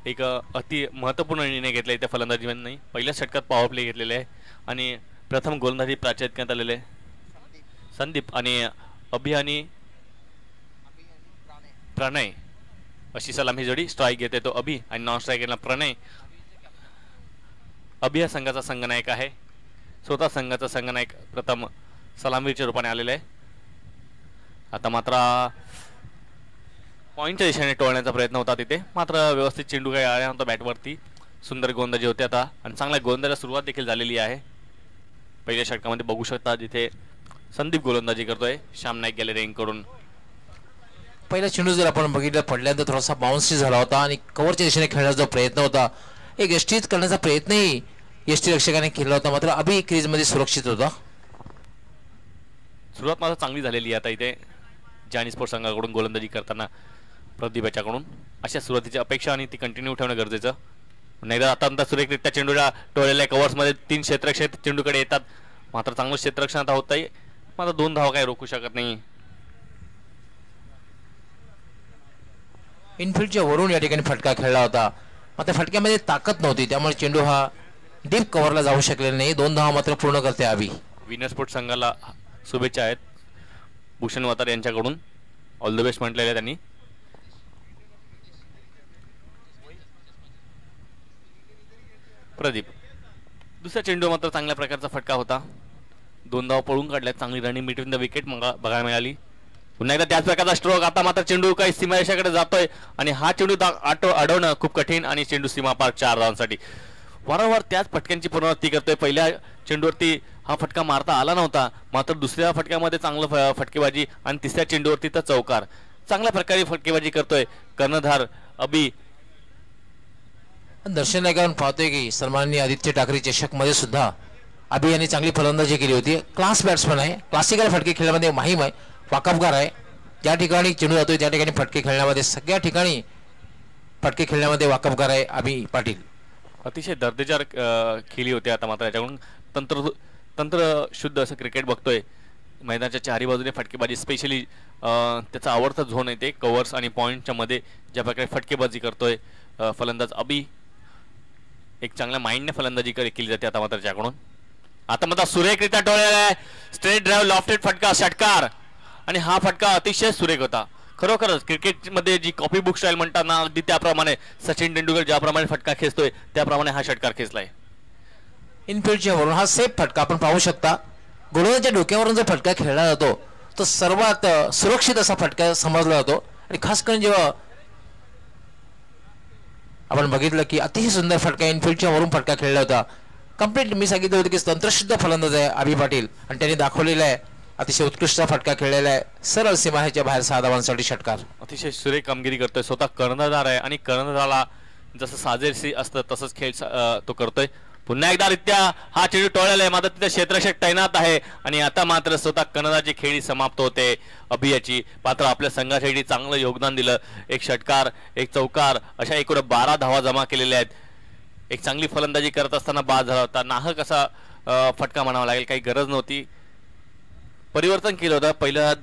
एक अति महत्त्वपूर्ण निर्णय घेतला त्या फलंदाजीने. पहिल्या षटकात पॉवर प्ले घेतलेले आहे आणि प्रथम गोलंदाजी प्राचार्य करण्यात आलेले आहे. संदीप आणि अभि आणि प्रणय अशी सलामी जोडी. स्ट्राईक घेते तो अभि आणि नॉन स्ट्राईक प्रणय. अभि या संघाचा संघनायक आहे. स्वतः संघाचा संघनायक प्रथम सलामीच्या रूपाने आलेला आहे. आता मात्र पॉईंटच्या दिशेने टोळण्याचा प्रयत्न होता तिथे, मात्र व्यवस्थित चेंडू काही आला नव्हता बॅटवरती. सुंदर गोलंदाजी होते आता आणि चांगल्या गोलंदाजीला सुरुवात देखील झालेली आहे. पहिल्या षटकामध्ये बघू शकता जिथे संदीप गोलंदाजी करतोय श्याम नाईक गॅलरी कडून. पहिला चेंडू जर आपण बघितलं पडल्यानंतर थोडासा बाउन्स झाला होता आणि कव्हरच्या दिशेने खेळण्याचा जो प्रयत्न होता, एक यष्टीच करण्याचा प्रयत्नही यष्टी रक्षकाने केला होता, मात्र अभि क्रीजमध्ये सुरक्षित होता. सुरुवात मात्र चांगली झालेली आहे आता इथे जानी स्पोर्ट्स संघाकडून गोलंदाजी करताना प्रदीप याच्याकडून. अशा सुरुवातीची अपेक्षा आणि ती कंटिन्यू ठेवणं गरजेचं. नाहीतर आता सुरेखरित्या चेंडूला टोळलेल्या कव्हर्समध्ये 3 क्षेत्ररक्षक चेंडूकडे येतात, मात्र चांगलं क्षेत्ररक्षण आता होत आहे, मात्र 2 धावा काही रोखू शकत नाही. इनफिल्डच्या वरून या ठिकाणी फटका खेळला होता, मात्र फटक्यामध्ये ताकद नव्हती, त्यामुळे चेंडू हा डीप कव्हरला जाऊ शकलेला नाही. 2 धावा मात्र पूर्ण करते अभि. विनर स्पोर्ट्स संघाला शुभेच्छा आहेत भूषण वातार यांच्याकडून. ऑल द बेस्ट म्हटलेलं आहे त्यांनी. प्रदीप दुसरा चेंडू मात्र चांगल्या प्रकारचा फटका होता. 2 धावा पळून काढल्यात. चांगली रनिंग बिटवीन द विकेट बघायला मिळाली. पुन्हा एकदा त्याच प्रकारचा स्ट्रोक. आता मात्र चेंडू काही सीमारेषेकडे जातोय आणि हा चेंडू अडवणं खूप कठीण आणि चेंडू सीमा पार 4 धावांसाठी. वारंवार त्याच फटक्यांची पुनरावृत्ती करतोय. पहिल्या चेंडूवरती हा फटका मारता आला नव्हता, मात्र दुसऱ्या फटक्यामध्ये चांगलं फटकेबाजी आणि तिसऱ्या चेंडूवरती तर चौकार. चांगल्या प्रकारे फटकेबाजी करतोय कर्णधार अभि. दर्शन नायकावरून पाहतोय की सन्माननीय आदित्य ठाकरे चषक मध्ये सुद्धा अभि यांनी चांगली फलंदाजी केली होती. क्लास बॅट्समन आहे, क्लासिकल फटके खेळण्यामध्ये माहीम आहे, वाकफगार आहे. ज्या ठिकाणी चेंडू जातोय त्या ठिकाणी फटके खेळण्यामध्ये सगळ्या ठिकाणी फटके खेळण्यामध्ये वाकफगार आहे अभि पाटील. अतिशय दर्जेदार खेळी होते. आता मात्र याच्याकडून तंत्र शुद्ध असं क्रिकेट बघतोय. मैदानाच्या चारी बाजूने फटकेबाजी, स्पेशली त्याचा आवडता झोन आहे ते कव्हर्स आणि पॉईंटच्या मध्ये ज्या प्रकारे फटकेबाजी करतोय फलंदाज अभि. एक चांगल्या माइंडने फलंदाजी केली जाते आता मात्र त्याच्याकडून. आता मात्र सुरेखरित्या टोळलेला आहे. स्ट्रेट ड्राईव्ह लॉफ्टेड फटका, षटकार. आणि हा फटका अतिशय सुरेख होता. खरोखरच क्रिकेटमध्ये जी कॉपी बुक स्टाईल म्हणतात ना, अगदी त्याप्रमाणे सचिन तेंडुलकर ज्याप्रमाणे फटका खेचतोय त्याप्रमाणे हा षटकार खेचलाय. इनफिल्डच्या वरून हा सेफ फटका आपण पाहू शकता. गोलंदाजाच्या डोक्यावरून जो फटका खेळला जातो तो सर्वात सुरक्षित असा फटका समजला जातो. आणि खास करून जेव्हा आपण बघितलं की अतिशय सुंदर फटका इनफिल्डच्या वरून फटका खेळला होता. कंप्लीट मी सांगितलं होतं की तंत्रशुद्ध फलंदाज आहे अभि पाटील आणि त्यांनी दाखवलेला आहे अतिशय उत्कृष्ट फटका खेळलेला आहे. सरळ सीमारेषेच्या बाहेर 6 धावांसाठी षटकार. अतिशय सुरेख कामगिरी करतोय. स्वतः कर्णधार आहे आणि कर्णधाराला जसं साजेशी असतं तसंच खेळ तो करतोय. पुन्हा एकदा रित्या हा चेंडू टोळलेला आहे, मात्र तिथे क्षेत्ररक्षक तैनात आहे आणि आता मात्र स्वतः कर्णधाराची खेळी समाप्त होते अभियाची. मात्र आपल्या संघासाठी चांगलं योगदान दिलं. एक षटकार, एक चौकार, अशा एकूण 12 धावा जमा केलेल्या आहेत. एक चांगली फलंदाजी करत असताना बाद झाला होता. नाहक असा फटका म्हणावा लागेल, काही गरज नव्हती. परिवर्तन केलं होतं. पहिल्या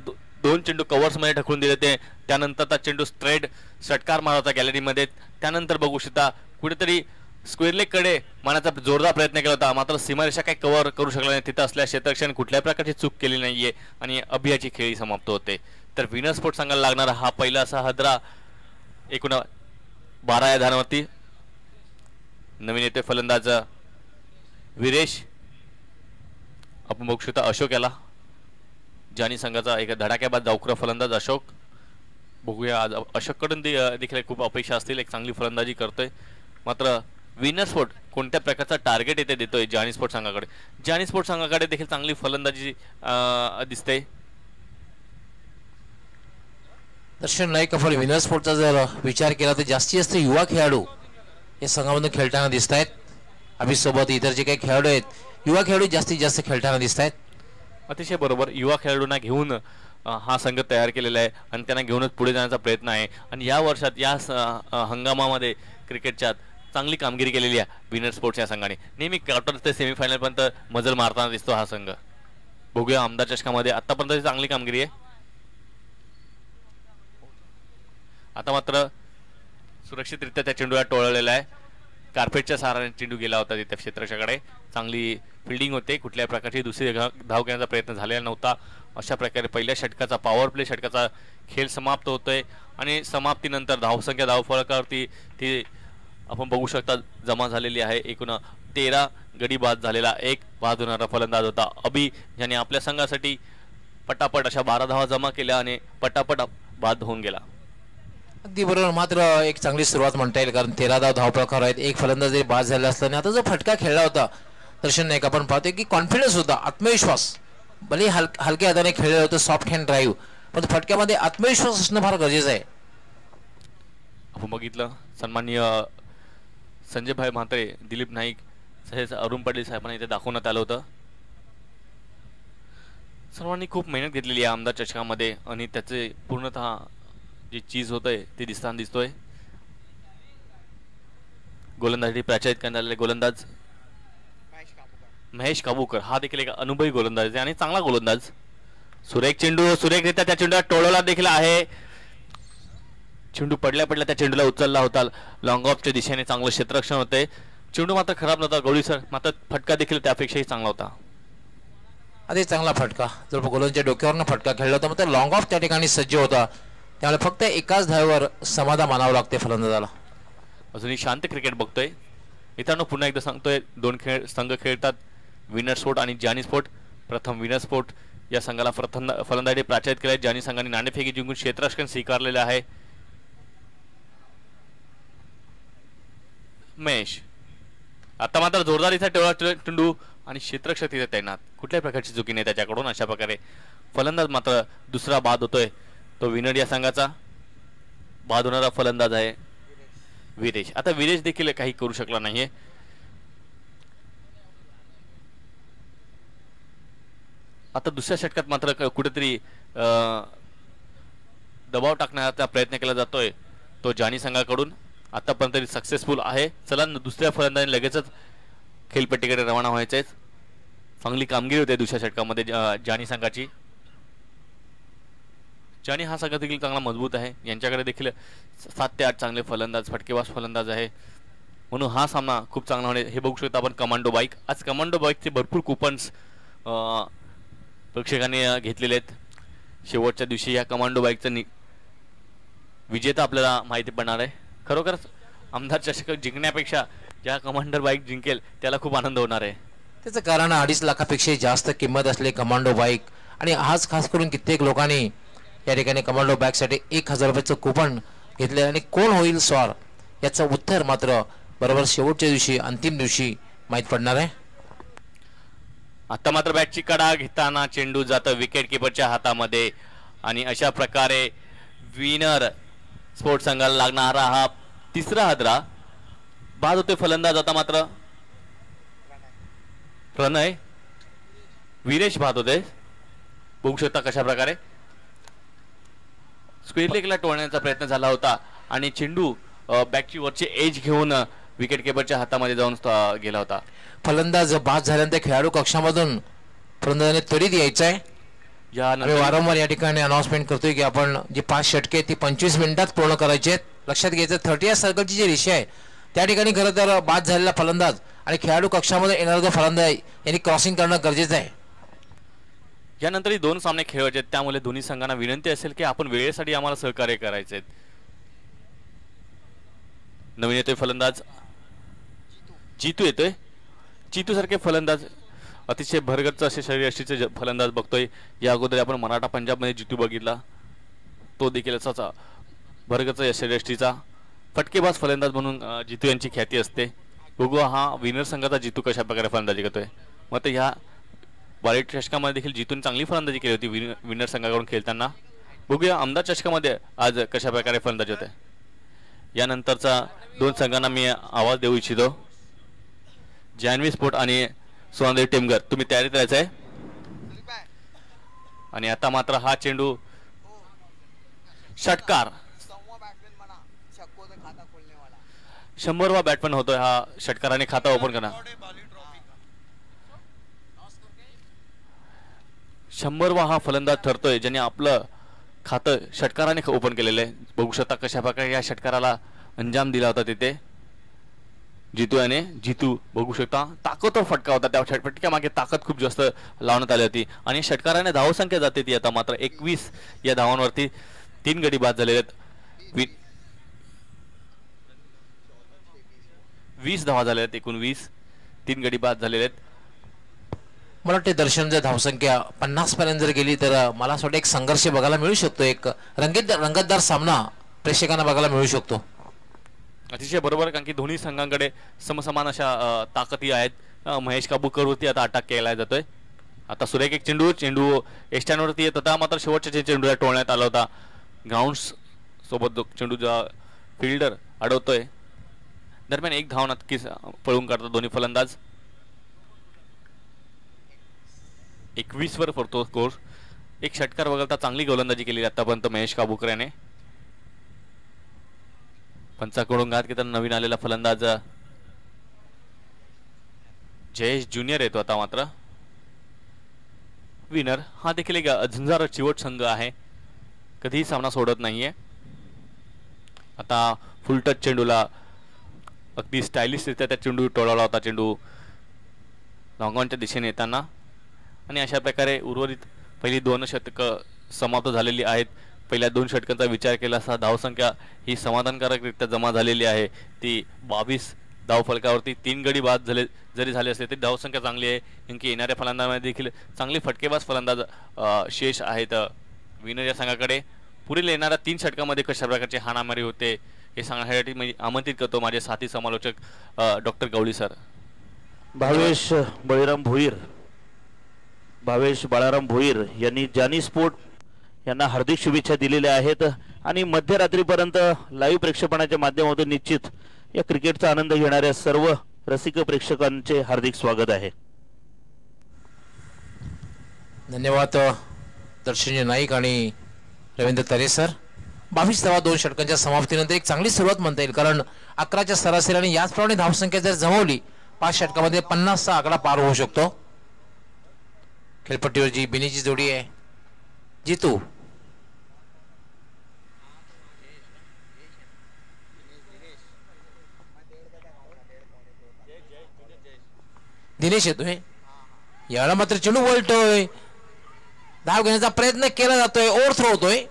2 चेंडू कव्हर्समध्ये ढकलून दिले ते, त्यानंतर चेंडू स्ट्रेट षटकार मारला होता गॅलरीमध्ये. त्यानंतर बघू शकता कुठेतरी स्क्वेअर लेग कडे मारण्याचा जोरदार प्रयत्न केला होता, मात्र सीमारेषा काही कव्हर करू शकला नाही. तिथं असल्या क्षेत्ररक्षण कुठल्याही प्रकारची चूक केली नाहीये आणि अभियाची खेळी समाप्त होते. तर विनर स्पोर्ट्स संघाला लागणारा हा पहिला असा हदरा एकूण 12 या धावांवरती. नवीन येते फलंदाज वीरेश. आपण बघू शकता अशोक याला, जानी संघाचा एक धडाक्याबाद जावकुरा फलंदाज अशोक. बघूया आज अशोककडून देखील खूप अपेक्षा असतील. एक चांगली फलंदाजी करतोय. मात्र विनर स्पोर्ट कोणत्या प्रकारचा टार्गेट येथे देतोय जानी स्पोर्ट संघाकडे. जानी स्पोर्ट संघाकडे देखील चांगली फलंदाजी दिसते. दर्शन नाईक आपण विनर स्पोर्टचा जर विचार केला तर जास्तीत जास्त युवा खेळाडू या संघामधून खेळताना दिसत आहेत. अभि सोबत इतर जे काही खेळाडू आहेत, युवा खेळाडू जास्तीत जास्त खेळताना दिसत आहेत. अतिशय बरोबर. युवा खेळाडूंना घेऊन हा संघ तयार केलेला आहे आणि त्यांना घेऊनच पुढे जाण्याचा प्रयत्न आहे. आणि या वर्षात या हंगामामध्ये क्रिकेटच्या चांगली कामगिरी केलेली आहे विनर स्पोर्ट्स या संघाने. नेहमी क्वार्टर ते सेमीफायनल पर्यंत मजल मारताना दिसतो हा संघ. बघूया आमदार चषकामध्ये आतापर्यंत चांगली कामगिरी आहे. आता मात्र सुरक्षितरित्या त्या चेंडूला टोळलेला आहे. कार्पेटच्या सहाराने चेंडू गेला होता तिथे क्षेत्ररक्षकाकडे. चांगली फिल्डिंग होते. कुठल्याही प्रकारची दुसरी धाव घेण्याचा प्रयत्न झालेला नव्हता. अशा प्रकारे पहिल्या षटकाचा पॉवर प्ले षटकाचा खेळ समाप्त होतोय आणि समाप्तीनंतर धावसंख्या धावफलकावरती ती आपण बघू शकता जमा झालेली आहे. एकूण 13 गडी बाद झालेला एक बाद होणारा फलंदाज होता अभि, ज्याने आपल्या संघासाठी पटापट अशा 12 धावा जमा केल्या आणि पटापट बाद होऊन गेला. अगदी बरोबर. मात्र एक चांगली सुरुवात म्हणता येईल, कारण 13 धावप्रकार आहेत. एक फलंदाज जरी बाद झाला असताना आता जो फटका खेळला होता दर्शन नाईक, आपण पाहतोय की कॉन्फिडन्स होता, आत्मविश्वास. भले हलक्या हाताने खेळलेलं होतं, सॉफ्ट हँड ड्राईव्ह, पण फटक्यामध्ये आत्मविश्वास असणं फार गरजेचं आहे. आपण बघितलं सन्माननीय संजय भाई म्हात्रे, दिलीप नाईक तसेच अरुण पाटील साहेबांना इथे दाखवण्यात आलं होतं. सर्वांनी खूप मेहनत घेतलेली आहे आमदार चषकामध्ये आणि त्याचे पूर्णतः जी चीज होतंय ते दिसतोय. गोलंदाजी प्राचारित करण्यात आलेले गोलंदाज महेश काबूकर, हा देखील एक अनुभवी गोलंदाज आहे आणि चांगला गोलंदाज. सुरेख चेंडू, सुरेखरित्या त्या चेंडूला टोळवला देखील आहे. चेंडू पडल्या त्या चेंडूला उचलला होता. लॉंग ऑफच्या दिशेने चांगलं क्षेत्ररक्षण होते. चेंडू मात्र खराब नव्हता गवळी सर, मात्र फटका देखील त्यापेक्षाही चांगला होता. अरे चांगला फटका, जर गोलंदाजच्या डोक्यावरनं फटका खेळला होता, मात्र लॉंग ऑफ त्या ठिकाणी सज्ज होता. त्यामुळे फक्त एकाच धावेवर समाधान मानावं लागते फलंदाजाला. अजूनही शांत क्रिकेट बघतोय मित्रांनो. पुन्हा एकदा सांगतोय, दोन संघ खेळतात, विनर स्पोर्ट आणि जानी स्पोर्ट. प्रथम विनर स्पोर्ट या संघाला प्रथम फलंदाजी प्राचारित केले. जानी संघाने नाणेफेकी जिंकून क्षेत्ररक्षण स्वीकारलेले आहे. महेश आता मात्र जोरदार इथे टेवळा चेंडू आणि क्षेत्ररक्षक तिथे तैनात. कुठल्याही प्रकारची चुकी नाही त्याच्याकडून. अशा प्रकारे फलंदाज मात्र दुसरा बाद होतोय. तो विनर या संघाचा बाद होणारा फलंदाज आहे विरेश. आता विरेश देखील काही करू शकला नाहीये. आता दुसऱ्या षटकात मात्र कुठेतरी दबाव टाकण्याचा प्रयत्न केला जातोय तो जानी संघाकडून. आतापर्यंत सक्सेसफुल आहे. चला दुसऱ्या फलंदाजाने लगेचच खेळपट्टीकडे रवाना व्हायचंय. चांगली कामगिरी होते दुसऱ्या षटकामध्ये जानी संघाची. जानी हा संघ देखील चांगला मजबूत आहे. यांच्याकडे देखील 7 ते 8 चांगले फलंदाज, फटकेबाज फलंदाज आहे, म्हणून हा सामना खूप चांगला होणार. हे बघू शकता आपण कमांडो बाईक. आज कमांडो बाईकचे भरपूर कुपन्स प्रेक्षकांनी घेतलेले आहेत. शेवटच्या दिवशी या कमांडो बाईकचा विजेता आपल्याला माहिती पडणार आहे. खरोखरच आमदार चषक जिंकण्यापेक्षा ज्या कमांडर बाईक जिंकेल त्याला खूप आनंद होणार आहे. त्याचं कारण 2.5 लाखापेक्षा जास्त किंमत असले कमांडो बाईक, आणि आज खास करून कित्येक लोकांनी या ठिकाणी कमांडो बाईकसाठी 1000 रुपयाचं कुपन घेतले. आणि कोण होईल स्वार याचं उत्तर मात्र बरोबर शेवटच्या दिवशी, अंतिम दिवशी माहीत पडणार आहे. आता मात्र बॅटची कडा घेताना चेंडू जातं विकेट किपरच्या हातामध्ये आणि अशा प्रकारे विनर स्पोर्ट संघाला लागणारा हा तिसरा हादरा बाद होते फलंदाज. आता मात्र प्रणय विरेश बाद होते. बघू शकता कशा प्रकारे स्क्वेअर लेगला टोळण्याचा प्रयत्न झाला होता आणि चेंडू बॅटची वरची एज घेऊन विकेट किपरच्या हातामध्ये जाऊन गेला होता. फलंदाज बाद झाल्यानंतर खेळाडू कक्षामधून फलंदाजाने त्वरित यायचं आहे. वारंवार या ठिकाणी अनाउन्समेंट करतोय की आपण जी 5 षटके ती 25 मिनिटात पूर्ण करायची आहेत. लक्षात घ्यायचं 30 सर्कलची जी रेषा आहे त्या ठिकाणी खरं तर बाद झालेला फलंदाज आणि खेळाडू कक्षामध्ये येणारा जो फलंदाज यांनी क्रॉसिंग करणं गरजेचं आहे. यानंतरही 2 सामने खेळवायचे आहेत, त्यामुळे दोन्ही संघांना विनंती असेल की आपण वेळेसाठी आम्हाला सहकार्य करायचे. नवीन येतोय फलंदाज जितू येतोय. जितू सारखे फलंदाज अतिशय भरगच्च असे शरीरयष्टीचे फलंदाज बघतोय. या अगोदर आपण मराठा पंजाबमध्ये जितू बघितला, तो देखील असाच भरगच्च शरीरयष्टीचा फटकेबाज फलंदाज म्हणून जितू यांची ख्याती असते. बघू हा विनर संघाचा जितू कशा प्रकारे फलंदाजी करतोय. मग या वाईट चषकामध्ये देखील जितून चांगली फलंदाजी केली होती विनर संघाकडून खेळताना. बघूया आमदार चषकामध्ये आज कशा प्रकारे फलंदाजी होते. यानंतरचा 2 संघांना मी आवाज देऊ इच्छितो. जान्हवी स्पोर्ट आणि सोनादेवी टेमगर, तुम्ही तयारीत राहायचं आहे. आणि आता मात्र हा चेंडू षटकार 100वा बॅटमॅन होतोय. हा षटकाराने खाता ओपन करणार. 100वा हा फलंदाज ठरतोय ज्याने आपलं खातं षटकाराने ओपन केलेलं आहे. बघू शकता कशा प्रकारे या षटकाराला अंजाम दिला होता तिथे जितू याने. जितू बघू शकता ताकदवर फटका होता, त्या फटक्या मागे ताकद खूप जास्त लावण्यात आली होती आणि षटकाराने धावसंख्या जाते ती आता मात्र 21 या धावांवरती 3 गडी बाद झालेले आहेत. 20 धावा झालेल्या आहेत एकूण 20, 3 गडी बाद झालेले आहेत. मला वाटते दर्शन जर धावसंख्या 50 पर्यंत जर गेली तर मला असं वाटतं एक संघर्ष बघायला मिळू शकतो, एक रंगतदार सामना प्रेक्षकांना बघायला मिळू शकतो. अतिशय बरोबर, कारण की दोन्ही संघांकडे समसमान अशा ताकदी आहेत. महेश काबूकरवरती आता अटॅक केला जातोय. आता सुरेख एक चेंडू एस्टँडवरती येत होता, मात्र शेवटच्या चेंडूला टोळण्यात आला होता. ग्राउंड सोबत चेंडू फिल्डर अडवतोय. दरम्यान एक धाव नक्कीच पळून काढतात दोन्ही फलंदाज. 21 वर पडतो स्कोर. एक षटकार वगळता चांगली गोलंदाजी केली आतापर्यंत महेश काबूकर याने. पंचाकडून घात घेताना नवीन आलेला फलंदाज जयेश ज्युनियर येतो आता मात्र. विनर हा देखील एक झुंजार चिवट संघ आहे, कधीही सामना सोडत नाहीये. आता फुल टच चेंडूला अगदी स्टायलिशरित्या त्या चेंडू टोळवला होता, चेंडू लॉंगॉनच्या दिशेने येताना. आणि अशा प्रकारे उर्वरित पहिली 2 षटकं समाप्त झालेली आहेत. पहिल्या 2 षटकांचा विचार केला असता धावसंख्या ही समाधानकारकरित्या जमा झालेली आहे. ती 22 धावफलकावरती 3 गडी बाद जरी झाले असले तरी धावसंख्या चांगली आहे, कारण येणाऱ्या फलंदाजांमध्ये देखील चांगले फटकेबाज फलंदाज शेष आहेत विनर या संघाकडे. पुढील येणाऱ्या 3 षटकामध्ये कशा प्रकारचे हाणामारी होते हे सांगण्यासाठी मी आमंत्रित करतो माझे साथी समालोचक डॉक्टर गवळी सर. भावेश बाळाराम भोईर यांनी जानी स्पोर्ट यांना हार्दिक शुभेच्छा दिलेल्या आहेत आणि मध्यरात्रीपर्यंत लाईव्ह प्रेक्षेपणाच्या माध्यमातून निश्चित या क्रिकेटचा आनंद घेणाऱ्या सर्व रसिक प्रेक्षकांचे हार्दिक स्वागत आहे. धन्यवाद दर्शनीय नाईक आणि रवींद्र तरे सर. 22 धावा 2 षटकांच्या समाप्तीनंतर एक चांगली सुरुवात म्हणता येईल, कारण 11च्या सरासरी आणि याचप्रमाणे धावसंख्या जर जमवली 5 षटकामध्ये 50चा आकडा पार होऊ शकतो. खेळपट्टीवर जी बिनीची जोडी आहे जितू दिनेश येतोय. यावेळेला मात्र चेंडू वळतोय, धाव घेण्याचा प्रयत्न केला जातोय, ओव्हर थ्रो होतोय.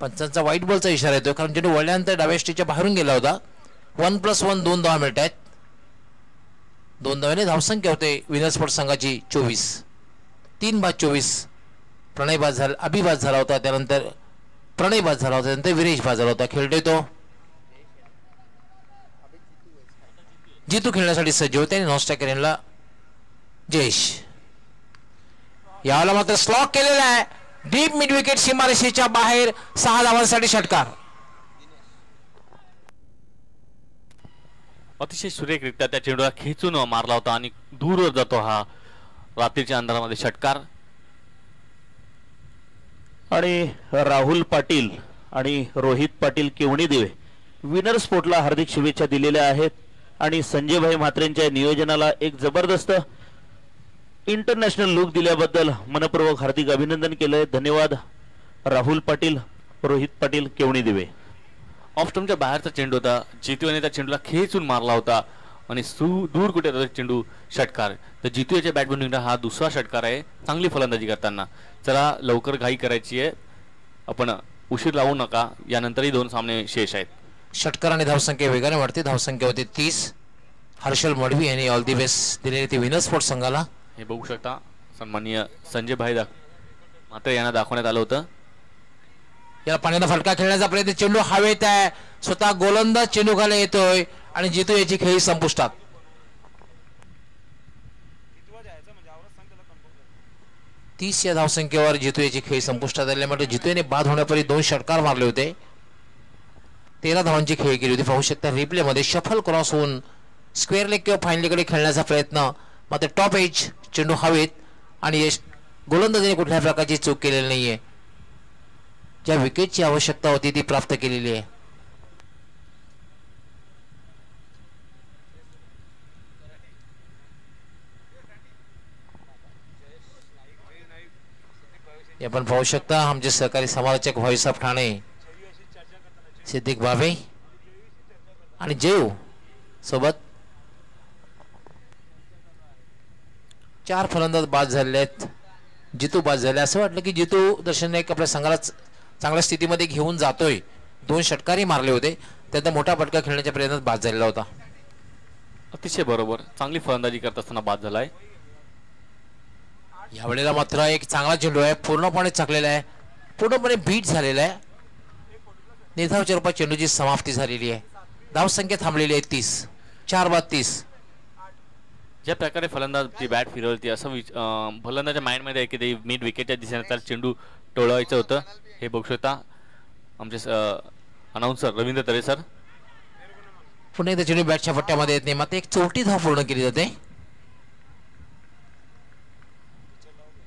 पंचांचा व्हाईट बॉलचा इशारा येतोय, कारण चेंडू वळल्यानंतर डाव्या स्टेजच्या बाहेरून गेला होता. 1+1 2 धावा मिळत आहेत. 2 धावाने धावसंख्या होते विनर स्पोर्ट्स संघाची 24. 3 बाद 24 प्रणय बाद झाला, अभिबाद झाला होता, त्यानंतर प्रणय बाद झाला होता, त्यानंतर विरेश बाद झाला होता. खेळतोय तो जितू खेळण्यासाठी सज्ज होते आणि नॉनस्ट्रायकर यांना जयेश. यावेळेला मात्र स्लॉक केलेला आहे डीप मिड विकेट सीमारेषेच्या बाहेर. 6 धावांसाठी षटकार. अतिशय सुरेखरित्या त्या चेंडूला खेचून मारला होता आणि दूरवर जातो हा रात्रीच्या अंधारामध्ये षटकार. आणि राहुल पाटील आणि रोहित पाटील केवणी दिवे विनर स्पोर्टला हार्दिक शुभेच्छा दिलेल्या आहेत आणि संजय भाई म्हात्रेंच्या नियोजनाला एक जबरदस्त इंटरनॅशनल लुक दिल्याबद्दल मनपूर्वक हार्दिक अभिनंदन केलंय. धन्यवाद राहुल पाटील, रोहित पाटील, केवणी दिवे. ऑफ स्टंपच्या बाहेरचा चेंडू होता, जितू याने त्या चेंडूला खेचून मारला होता आणि दूर कुठे होता चेंडू षटकार. तर जितू याच्या बॅटमधून हा दुसरा षटकार आहे चांगली फलंदाजी करताना. चला लवकर घाई करायची आहे, आपण उशीर लावू नका, यानंतरही 2 सामने शेष आहेत. षटकार आणि धावसंख्या वेगाने वाढते. धावसंख्या होती 30. हर्षल मडवी यांनी ऑल दी बेस्ट दिलेली ती विनर स्पोर्ट्स संघाला. हे बघू शकता सन्माननीय संजय भाई मात्र यांना दाखवण्यात आलं होतं. याला पाण्याचा फटका खेळण्याचा प्रयत्न, चेंडू हवेत आहे, स्वतः गोलंदाज चेंडू खाली येतोय आणि जितू याची खेळी संपुष्टात. 30 या धावसंख्येवर जितू याची खेळी संपुष्टात आल्यामुळे जितू याने बाद होण्यापूर्वी 2 षटकार मारले होते. 13 धावांची खेळी केली होती. पाहू शकता रिप्ले मध्ये शफल क्रॉस होऊन स्क्वेअर लेग किंवा फाईन लेगकडे खेळण्याचा प्रयत्न, मात्र टॉप एज चेंडू हवेत आणि गोलंदाजाने कुठल्या प्रकारची चूक केलेली नाहीये. ज्या विकेटची आवश्यकता होती ती प्राप्त केलेली आहे. हे आपण पाहू शकता आमचे सहकारी समालोचक व्हॉइस ऑफ ठाणे सिद्दीक भावे आणि जेव सोबत 4 फलंदाज बाद झालेले आहेत. जितू बाद झाले. असं वाटलं की जितू दर्शन नाईक आपल्या संघाला चांगल्या स्थितीमध्ये घेऊन जातोय. 2 षटकारही मारले होते. त्यात मोठा फटका खेळण्याच्या प्रयत्नात बाद झालेला होता. अतिशय बरोबर. चांगली फलंदाजी करत असताना बाद झालाय. यावेळेला मात्र एक चांगला चेंडू आहे. पूर्णपणे चकलेला आहे. पूर्णपणे बीट झालेला आहे. निर्धाव रूपात चेंडूची समाप्ती झालेली आहे. धावसंख्या थांबलेली आहे 30. 4 बाद 30. ज्या प्रकारे फलंदाज ती बॅट फिरवली असं फलंदाच्या माइंडमध्ये आहे की ते मिड विकेटच्या दिशेने त्याला चेंडू टोळवायचं होतं. हे बघू शकता आमचे अनाउन्सर रवींद्र तरे सर. पुन्हा एकदा चेंडू बॅटच्या पट्ट्यामध्ये येत नाही. मात्र एक 34 धाव पूर्ण केली जाते.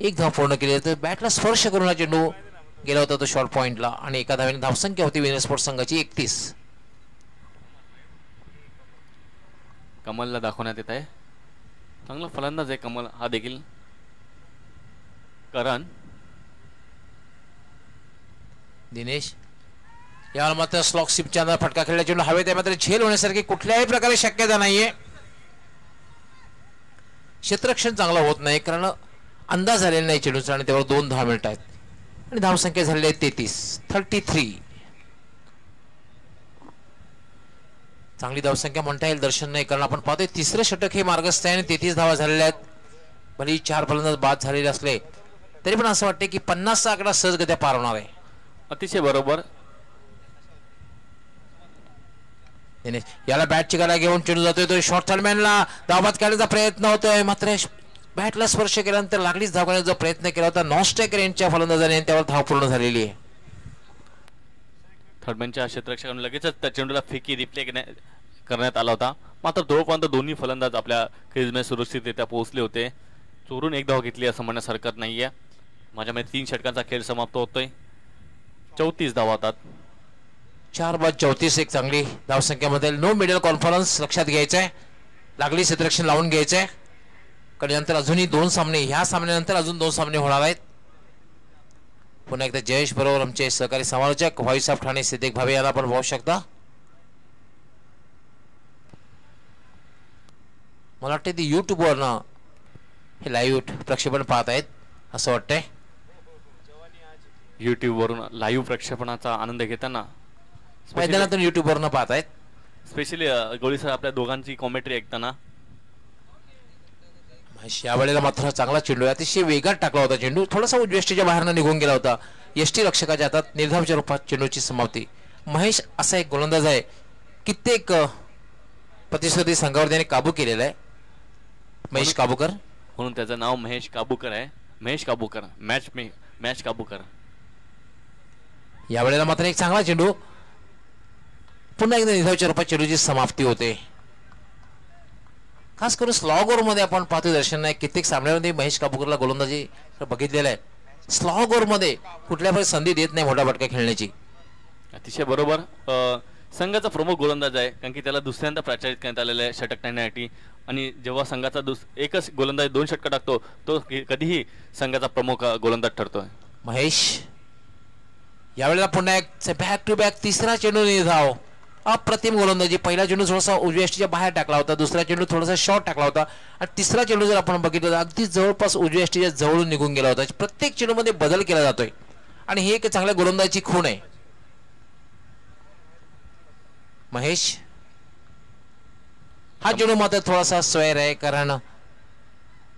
1 धाव पूर्ण केली जाते. बॅटला स्पर्श करून हा चेंडू गेला होता तो शॉर्ट पॉइंटला आणि एका धावेने धावसंख्या होती विनर स्पोर्ट्स संघाची 31. कमलला दाखवण्यात येत आहे. चांगला फलंदाज आहे कमल हा देखील. करण दिनेश यावर मात्र स्लॉक सिपच्या अंदर फटका खेळला. चेंडू हवेत आहे मात्र झेल होण्यासारखी कुठल्याही प्रकारे शक्यता नाहीये. क्षेत्ररक्षण चांगलं होत नाही कारण अंदाज आलेला नाही चेंडूचा आणि त्यावर 2 धावा मिळत आहेत आणि धावसंख्या झालेली आहे 33. चांगली धावसंख्या म्हणता येईल दर्शन नाही कारण आपण पाहतोय 3रं षटक हे मार्गस्थ आहे आणि 33 धावा झालेल्या आहेत. भले 4 फलंदाज बाद झालेले असले तरी पण असं वाटते की 50चा आकडा सहजगत्या पार होणार आहे. अतिशय बरोबर. याला बॅटची गाडा घेऊन चेंडू जातोय. तो शॉर्ट थर्डमॅनला धावबाद करण्याचा प्रयत्न होतोय मात्र बॅटला स्पर्श केल्यानंतर लागलीच धाव करण्याचा प्रयत्न केला होता नॉस्ट्रायकर यांच्या फलंदाजाने. त्यावर धाव पूर्ण झालेली आहे. थर्डमॅनच्या क्षेत्ररक्षकाने लगेचच त्या चेंडूला फेकी रिप्ले करण्यात आला होता. मात्र जवळपर्यंत दोन्ही फलंदाज आपल्या क्रीजमध्ये सुरक्षितरित्या पोहोचले होते. चोरून 1 धाव घेतली असं म्हणण्यास हरकत नाहीये. माझ्या मध्ये 3 षटकांचा खेळ समाप्त होतोय. 34 धावा होतात. 4 बाद 34. एक चांगली धावसंख्यामध्ये नो मिडल कॉन्फरन्स लक्षात घ्यायचं आहे. लागली क्षेत्ररक्षण लावून घ्यायचं आहे कारण नंतर अजूनही 2 सामने ह्या सामन्यानंतर अजून 2 सामने होणार आहेत. पुन्हा एकदा जयेश बरोबर आमचे सहकारी समालोचक व्हॉइस ऑफ ठाणे सिद्दीक भावे याला आपण पाहू शकता. मला वाटतं ते युट्यूबवरनं हे लाईव्ह प्रक्षेपण पाहत आहेत असं वाटतंय. युट्यूबवरून लाईव्ह प्रक्षेपणाचा आनंद घेताना मैदानातून युट्यूबवरनं पाहत आहेत. स्पेशली गोळी सर आपल्या दोघांची कॉमेंट्री ऐकताना. यावेळेला मात्र चांगला चेंडू आहे. अतिशय वेगात टाकला होता चेंडू. थोडासा उजव्या बाहेरनं निघून गेला होता. यष्टी रक्षकाच्या हातात निर्धावच्या रूपात चेंडूची समाप्ती. महेश असा एक गोलंदाज आहे कित्येक प्रतिस्पर्धी संघावर त्याने काबू केलेला आहे. महेश काबूकर म्हणून त्याचं नाव महेश काबूकर आहे. महेश काबूकर मॅच काबूकर. यावेळेला मात्र एक चांगला चेंडू. पुन्हा एकदा निर्धावच्या रूपात चेंडूची समाप्ती होते. खास करून स्लॉग मध्ये आपण पाहतो दर्शन नाईक कित्येक सामन्यामध्ये महेश काबूकरला गोलंदाजी बघितलेला आहे. स्लॉग मध्ये कुठल्या पण संधी देत नाही मोठा फटका खेळण्याची. अतिशय बरोबर. संघाचा प्रमुख गोलंदाज आहे कारण की त्याला दुसऱ्यांदा प्राचारित करण्यात आलेला आहे षटक टाकण्यासाठी आणि जेव्हा संघाचा एकच गोलंदाज 2 षटक टाकतो तो कधीही संघाचा प्रमुख गोलंदाज ठरतोय. महेश यावेळेला पुन्हा एक बॅक टू बॅक 3रा चेंडू निर्धाव. अप्रतिम गोलंदाजी. पहिला चेंडू थोडासा उजव्या यष्टीच्या बाहेर टाकला होता. दुसरा चेंडू थोडासा शॉर्ट टाकला होता आणि 3रा चेंडू जर आपण बघितलं तर अगदी जवळपास उजव्या यष्टीच्या जवळून निघून गेला होता. प्रत्येक चेंडूमध्ये बदल केला जातोय आणि ही एक चांगल्या गोलंदाजीची खूण आहे. महेश हा चेंडू मात्र थोडासा स्वैर आहे कारण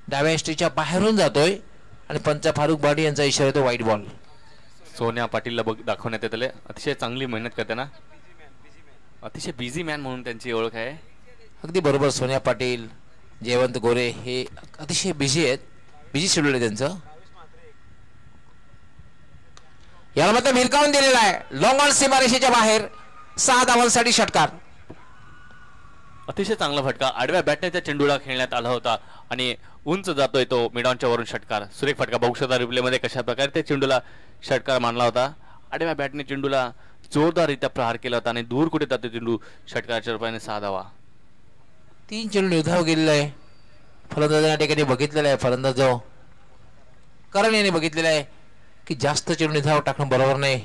डाव्या यष्टीच्या बाहेरून जातोय आणि पंच फारुख बाडी यांचा इशारा येतो वाईट बॉल. सोन्या पाटीलला दाखवण्यात येतले. अतिशय चांगली मेहनत करते ना. अतिशय बिझी मॅन म्हणून त्यांची ओळख आहे. अगदी बरोबर. सोन्या पाटील जयवंत गोरे हे अतिशय बिझी आहेत. बिझी शेड्यूल आहे त्यांचं. याला मात्र भिरकावून दिलेला आहे. लॉंग ऑन सीमारेषेच्या बाहेर 6 धावांसाठी षटकार. अतिशय चांगला फटका आडव्या बॅटने त्या चेंडूला खेळण्यात आला होता आणि उंच जातोय तो मिडॉनच्या वरून षटकार. सुरेख फटका. बघू शकता रिप्ले मध्ये कशा प्रकारे त्या चेंडूला षटकार मानला होता. आडव्या बॅटने चेंडूला जोरदाररित्या प्रहार केला होता आणि दूर कुठे जातो चेंडू. षटकाच्या रूपाने 6 धावा. 3 चेंडू निर्धाव गेलेला आहे. फलंदाज या ठिकाणी बघितलेला आहे. फलंदाज जो करण याने बघितलेला आहे की जास्त चेंडू धाव टाकणं बरोबर नाही.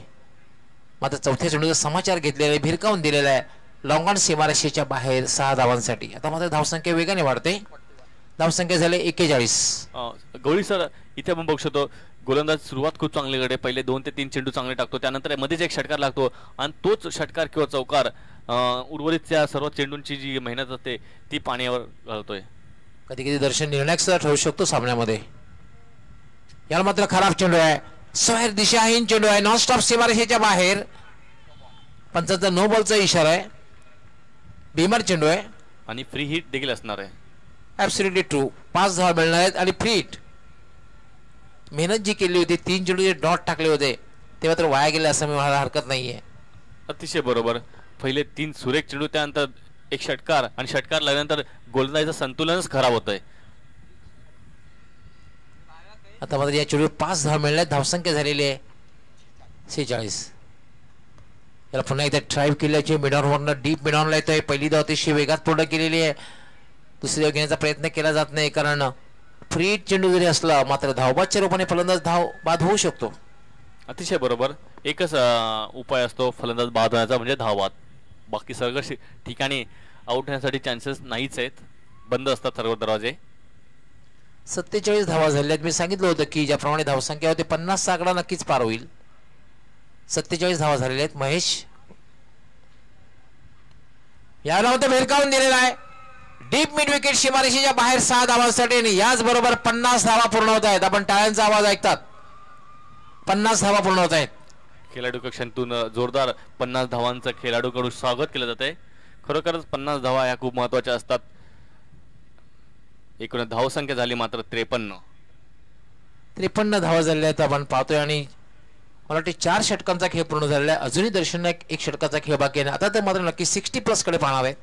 मात्र चौथ्या चेंडूचा समाचार घेतलेला आहे, भिरकावून दिलेला आहे लॉंग ऑन सीमारेषेच्या बाहेर 6 धावांसाठी. आता मात्र धावसंख्या वेगाने वाढते. धावसंख्या झाले 41. गवळी सर, इथे आपण बघू शकतो गोलंदाज सुरुवात खूप चांगली कडे, पहिले 2 ते 3 चेंडू चांगले टाकतो, त्यानंतर मध्येच एक षटकार लागतो आणि तोच षटकार किंवा चौकार उर्वरितच्या सर्व चेंडूंची जी मेहनत असते ती पाण्यावर घालतोय. कधी कधी दर्शन निर्णायक सुद्धा ठरू शकतो सामन्यामध्ये. याला मात्र खराब चेंडू आहे, स्वैर दिशाहीन चेंडू आहे, नॉनस्टॉप सीमारेषेच्या बाहेर. पंचांचा नो बॉलचा इशारा आहे, बीमार चेंडू आहे आणि फ्री हिट देखील असणार आहे. Absolutely true. 5 धावा मिळणार आहेत आणि फ्री हिट. मेहनत जी केली होती, 3 चेंडू जे डॉट टाकले होते ते मात्र वाया गेले असं मी म्हणायला हरकत नाहीये. अतिशय बरोबर. पहिले 3 सुरेख चेंडू, त्यानंतर एक षटकार आणि षटकार लागल्यानंतर गोलंदाजीचं संतुलनच खराब होतंय. आता मात्र या चेंडूवर 5 धावा मिळाल्या, धावसंख्या झालेली आहे 46. याला पुन्हा एकदा ड्राईव्ह केल्याची मिडॉनवरनं डीप मिडॉनला येतोय. पहिली धाव अतिशय वेगात पूर्ण केलेली आहे. दुसरी धाव घेण्याचा प्रयत्न केला जात नाही कारण फ्री चेंडू जरी असला मात्र धावबादच्या रूपाने फलंदाज धाव बाद होऊ शकतो. अतिशय बरोबर. एकच उपाय असतो फलंदाज बाद होण्याचा, म्हणजे धावबाद. बाकी सर्व ठिकाणी आउट होण्यासाठी चान्सेस नाहीच आहेत, बंद असतात सर्व दरवाजे. 47 धावा झाल्यात. मी सांगितलं होतं की ज्याप्रमाणे धावसंख्या होते 50चा आकडा नक्कीच पार होईल. 47 धावा झालेल्या आहेत. महेश याला होतं भेरकावून दिलेला आहे डीप मिड विकेट सीमारेषेच्या बाहेर 6 धावांसाठी आणि याच बरोबर 50 धावा पूर्ण होत आहेत. आपण टाळ्यांचा आवाज ऐकतात. 50 धावा पूर्ण होत आहेत. खेळाडू कक्षातून जोरदार 50 धावांचं खेळाडूकडून स्वागत केलं जाते. खरोखरच 50 धावा या खूप महत्वाच्या असतात. एकूण धावसंख्या झाली मात्र 53 धावा झालेल्या आहेत आपण पाहतोय आणि मला वाटते 4 षटकांचा खेळ पूर्ण झालेला आहे. अजूनही दर्शन एक षटकाचा खेळ बाकी आहे. आता तर मात्र नक्की 60+ कडे पाहणार आहे.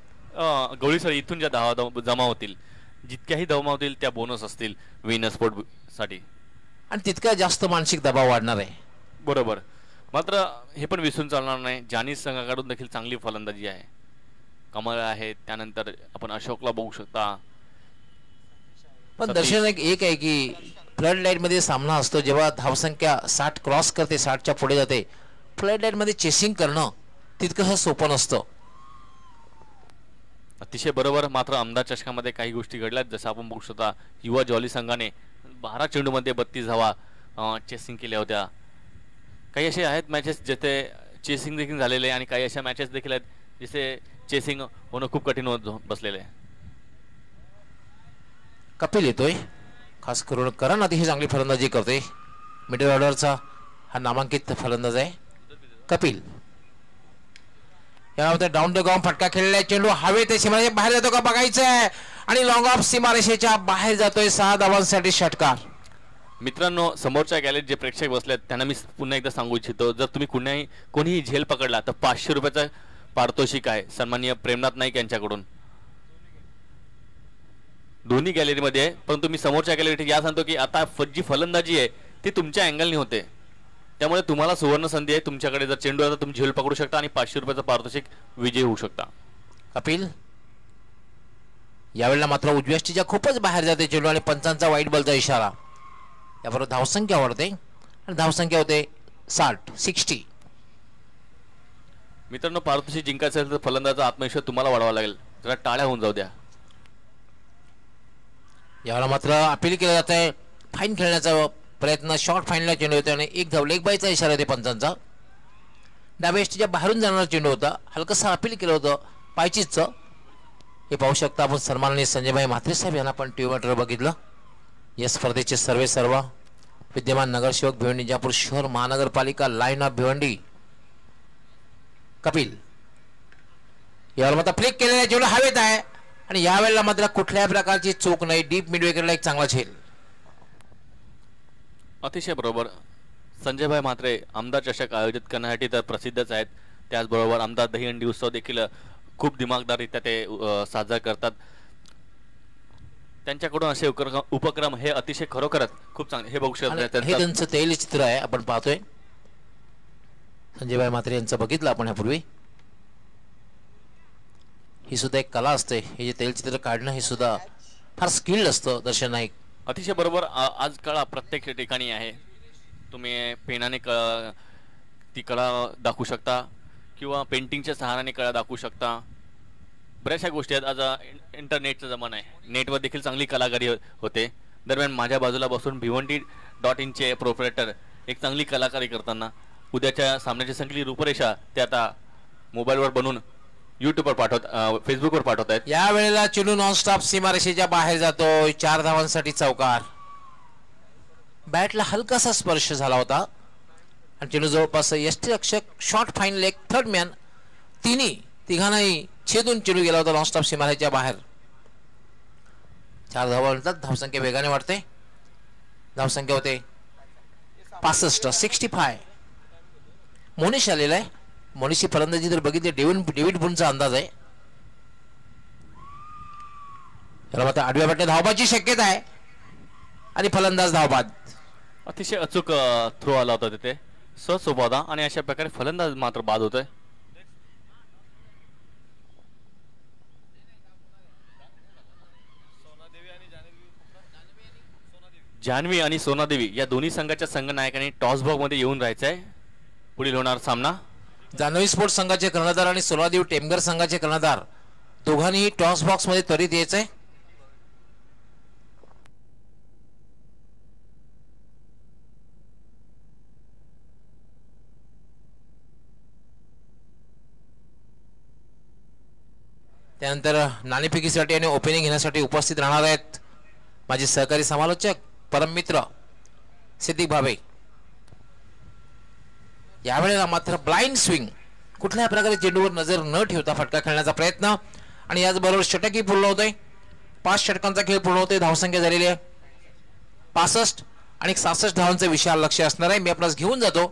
गवळी सर, इथून ज्या धावा जमा होतील, जितक्याही धावा होतील त्या बोनस असतील विनर स्पोर्ट साठी आणि तितका जास्त मानसिक दबाव वाढणार आहे. बरोबर. मात्र हे पण विसरून चालणार नाही, जानीस संघाकडून देखील चांगली फलंदाजी आहे, कमल आहे, त्यानंतर आपण अशोकला बघू शकता. पण दर्शन एक आहे की फ्लड लाईट मध्ये सामना असतो, जेव्हा धावसंख्या 60 क्रॉस करते, 60च्या पुढे जाते, फ्लड लाईट मध्ये चेसिंग करणं तितकं सोपं नसतं. अतिशय बरोबर. मात्र आमदार चषकामध्ये काही गोष्टी घडल्यात, जसं आपण बघू शकता युवा जॉली संघाने 12 चेंडूमध्ये 32 धावा चेसिंग केल्या होत्या. काही असे आहेत मॅचेस जिथे चेसिंग देखील झालेले आणि काही अशा मॅचेस देखील आहेत जिथे चेसिंग होणं खूप कठीण होत बसलेले आहे. कपिल येतोय, खास करून करण अतिशय चांगली फलंदाजी करतोय. मिडल ऑर्डरचा हा नामांकित फलंदाज आहे कपिल. यामध्ये डाऊन द ग्राउंड फटका खेळलेला चेंडू हवेत सीमारेषेच्या बाहेर जातो का बघायचं आहे आणि लॉंग ऑफ सीमारेषेच्या बाहेर जातोय. 6 धावांसाठी षटकार. मित्रांनो, समोरच्या गॅलरीत जे प्रेक्षक बसलेत त्यांना मी पुन्हा एकदा सांगू इच्छितो, जर तुम्ही कोणीही झेल पकडला तर 500 रुपयाचा पारितोषिक आहे सन्माननीय प्रेमनाथ नाईक यांच्याकडून. दोन्ही गॅलरीमध्ये आहे, परंतु मी समोरच्या गॅलरीत या सांगतो की आता जी फलंदाजी आहे ती तुमच्या अँगलनी होते, त्यामुळे तुम्हाला सुवर्ण संधी आहे. तुमच्याकडे जर चेंडू आहे तर तुम्ही झेल पकडू शकता आणि 500 रुपयाचं पारितोषिक विजयी होऊ शकता. कपिल यावेळेला मात्र उजव्या स्टीच्या खूपच बाहेर जाते चेंडू आणि पंचांचा वाईट बॉलचा इशारा. याबरोबर धावसंख्या वाढते आणि धावसंख्या होते 60. मित्रांनो, पारितोषिक जिंकायचं असेल तर फलंदाजाचा आत्मविश्वास तुम्हाला वाढवावा लागेल. जरा टाळ्या होऊन जाऊ द्या. यावेळेला मात्र अपील केलं जात आहे फाईन खेळण्याचा प्रयत्न. शॉर्ट फाईनला चेंडू होते आणि एक धाव लेग बायचा इशारा होते पंचांचा. डाव्या स्टीच्या बाहेरून जाणारा चेंडू होता, हलकसा अपील केलं होतं पायचीचं. हे पाहू शकता आपण सन्माननीय संजयभाई म्हात्रे साहेब यांना पण टीव्हीवर बघितलं. या स्पर्धेचे सर्व विद्यमान नगरसेवक भिवंडी इंजापूर शहर महानगरपालिका लाईन ऑफ भिवंडी. कपिल यावर मात्र फ्लिक केलेला चेंडू हवेत आहे आणि यावेळेला मात्र कुठल्याही प्रकारची चूक नाही. डीप मिड विकेटला एक चांगला झेल. अतिशय बरोबर. संजयभाई म्हात्रे आमदार चषक आयोजित करण्यासाठी तर प्रसिद्धच आहेत, त्याचबरोबर आमदार दहीहंडी उत्सव देखील खूप दिमागदाररित्या ते साजरा करतात. त्यांच्याकडून असे उपक्रम हे अतिशय खरोखरच खूप चांगले. हे बघू शकता हे त्यांचं तैलचित्र आहे, आपण पाहतोय संजयभाई म्हात्रे यांचं बघितलं आपण यापूर्वी. ही सुद्धा एक कला असते, हे जे तैलचित्र काढणं हे सुद्धा फार स्किल्ड असतं. दर्शन नाईक अतिशय बरोबर. आजकाल प्रत्येक ठिकाणी आहे तुम्ही पेनाने ती कला दाखवू शकता किंवा पेंटिंगच्या सहाऱ्याने कला दाखवू शकता. बऱ्याचशा गोष्टी आहेत. आज इंटरनेटचा जमाना आहे, नेटवर देखील चांगली कलाकारी होते. दरम्यान माझ्या बाजूला बसून भिवंडी.inचे प्रोप्रायटर एक चांगली कलाकारी करताना उद्याच्या सामन्याची संकलित रूपरेषा ते आता मोबाईलवर बनवून यूट्यूबवर फेसबुकवर पाठवत आहेत. या वेळेला चेंडू नॉनस्टॉप सीमारेषेच्या बाहेर जातो. 4 धावांसाठी चौकार. बॅटला हलकासा स्पर्श झाला होता आणि चेंडू जवळपास यष्टिरक्षक short fine leg third man तिघांनाही छेदून चेंडू गेला होता नॉनस्टॉप सीमारेषेच्या बाहेर. 4 धावांनंतर धावसंख्या वेगाने वाढते. धावसंख्या होते 65. मोनिश आलेला आहे. मोनिशची फलंदाजी जर बघितली डेव्हिड बुनचा अंदाज आहे. त्याला मात्र आडव्या बॅटने धावबाची शक्यता आहे आणि फलंदाज धावबाद. अतिशय अचूक थ्रो आला होता तिथे, सहज उभा होता आणि अशा प्रकारे फलंदाज मात्र बाद होतोय. जान्हवी आणि सोनादेवी या दोन्ही संघाच्या संघनायकांनी टॉस बॉक्स मध्ये येऊन राहायचंय. पुढील होणार सामना जान्हवी स्पोर्ट्स संघाचे कर्णधार आणि सोनादेवी टेमघर संघाचे कर्णधार दोघांनीही टॉस बॉक्स मध्ये त्वरित यायचंय. त्यानंतर नाणेफेकीसाठी आणि ओपनिंग घेण्यासाठी उपस्थित राहणार आहेत माझे सहकारी समालोचक परममित्र सिद्दीक भावे. यावेळेला मात्र ब्लाइंड स्विंग, कुठल्याही प्रकारे चेंडूवर नजर न ठेवता फटका खेळण्याचा प्रयत्न आणि याचबरोबर षटकही पूर्ण होतोय. 5 षटकांचा खेळ पूर्ण होतोय. धावसंख्या झालेली आहे 65 आणि 66 धावांचं विशाल लक्ष असणार आहे. मी आपणास घेऊन जातो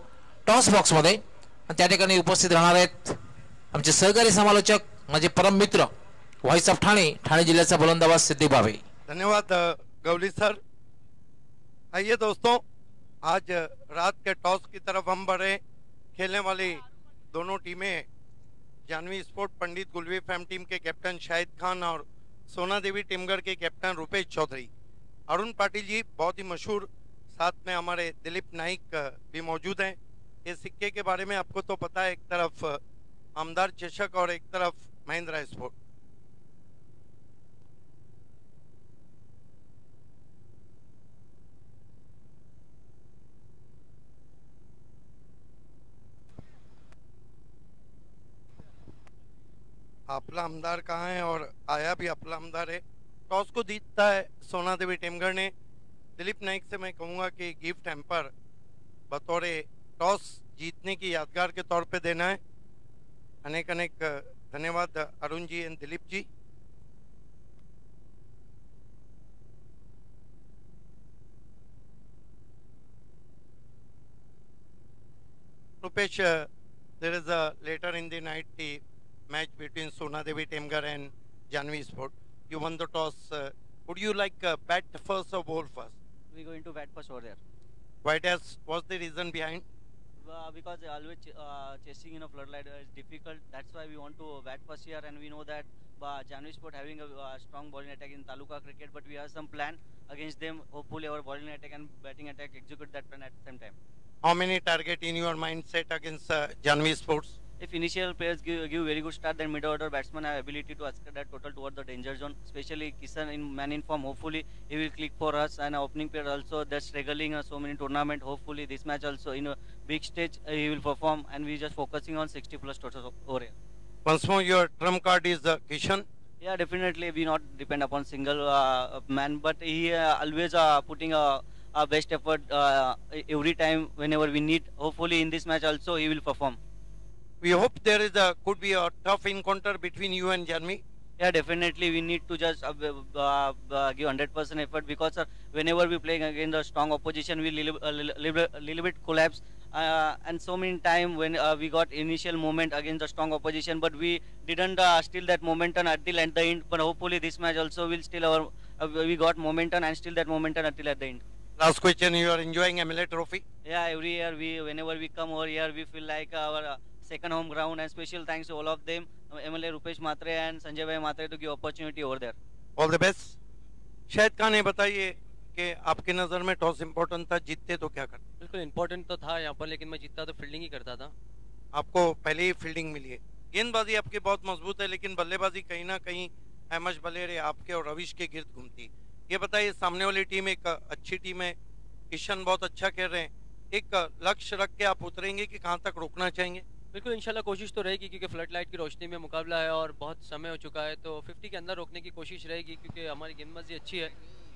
टॉस बॉक्स मध्ये आणि त्या ठिकाणी उपस्थित राहणार आहेत आमचे सहकारी समालोचक माझे परम मित्र व्हॉइस ऑफ ठाणे जिल्ह्याचा बुलंदाबाज सिद्दीक भावे. धन्यवाद गवली सर. आइए दोस्तों, आज रात के टॉस की तरफ हम बढ़े. खेलने वाली दोनों टीमें जान्हवी स्पोर्ट पंडित गुलवी फैम टीम के कैप्टन शाहिद खान और सोना देवी टीमगढ़ के कैप्टन रुपेश चौधरी. अरुण पाटिल जी बहुत ही मशहूर, साथ में हमारे दिलीप नाइक भी मौजूद हैं. ये सिक्के के बारे में आपको तो पता है, एक तरफ आमदार चषक और एक तरफ महिंद्रा स्पोर्ट. आपला आमदार कहाँ है और आया भी आपला आमदार है. टॉस को जीतता है सोना देवी टीमगढ़ ने. दिलीप नाइक से मैं कहूँगा कि गिफ्ट हैम्पर बतौर टॉस जीतने की यादगार के तौर पे देना है. अनेक अनेक धन्यवाद Arun ji and Dilip ji. Rupesh, there is a later in the night the match between Sona Devi Temgar and Janvi Sport. You won the toss. Would you like bat first or bowl first? We're going to bat first over there. Why what's the reason behind? Because always chasing in a floodlight is difficult. That's why we want to bat first here, and we know that Janvi Sport having a strong bowling attack in Taluka cricket, but we have some plan against them. Hopefully our bowling attack and batting attack execute that plan at the same time. How many target in your mindset against Janvi Sports? If initial players give very good start, then middle order batsmen have ability to escort that total toward the danger zone. Especially Kisan in man in form. Hopefully he will click for us, and opening player also that's struggling so many tournament. Hopefully this match also in a big stage he will perform, and we just focusing on 60+ totals over here. Once more, your trump card is Kishan. Yeah, definitely we not depend upon single man, but he always putting a best effort every time whenever we need. Hopefully in this match also he will perform. We hope there is could be a tough encounter between you and Janvi. Yeah, definitely we need to just give 100% effort, because whenever we playing against a strong opposition, we little bit collapse. And so many time when we got initial moment against a strong opposition, but we didn't steal that momentum until at the end. But hopefully this match also will steal our we got momentum and steal that momentum until at the end. Last question: you are enjoying MLA Trophy? Yeah, every year whenever we come over here, we feel like our second home ground, and special thanks to all of them, MLA Rupesh Matre and Sanjay Bhai Matre, to give opportunity over there. All the best. Shahid Khan, बताइए कि आपकी नज़र में toss important था, जीतते तो क्या करते? बिल्कुल इम्पोर्टेंट तो था यहाँ पर, लेकिन मैं जीतता तो फील्डिंग ही करता था। आपको पहले ही फील्डिंग मिली है। गेंदबाजी आपकी बहुत मजबूत है, लेकिन बल्लेबाजी कहीं ना कहीं अहमद बलेरे आपके और रविश के गिर्द घूमती। ये बताइए, सामने वाली टीम एक अच्छी टीम है, किशन बहुत अच्छा खेल रहे हैं, एक लक्ष्य रख के आप उतरेंगे कि कहाँ तक रोकना चाहेंगे? बिल्कुल इंशाल्लाह कोशिश तो रहेगी, क्योंकि फ्लड लाइट की रोशनी में मुकाबला है और बहुत समय हो चुका है, तो 50 के अंदर रोकने की कोशिश रहेगी, क्योंकि हमारी गेंदबाजी अच्छी है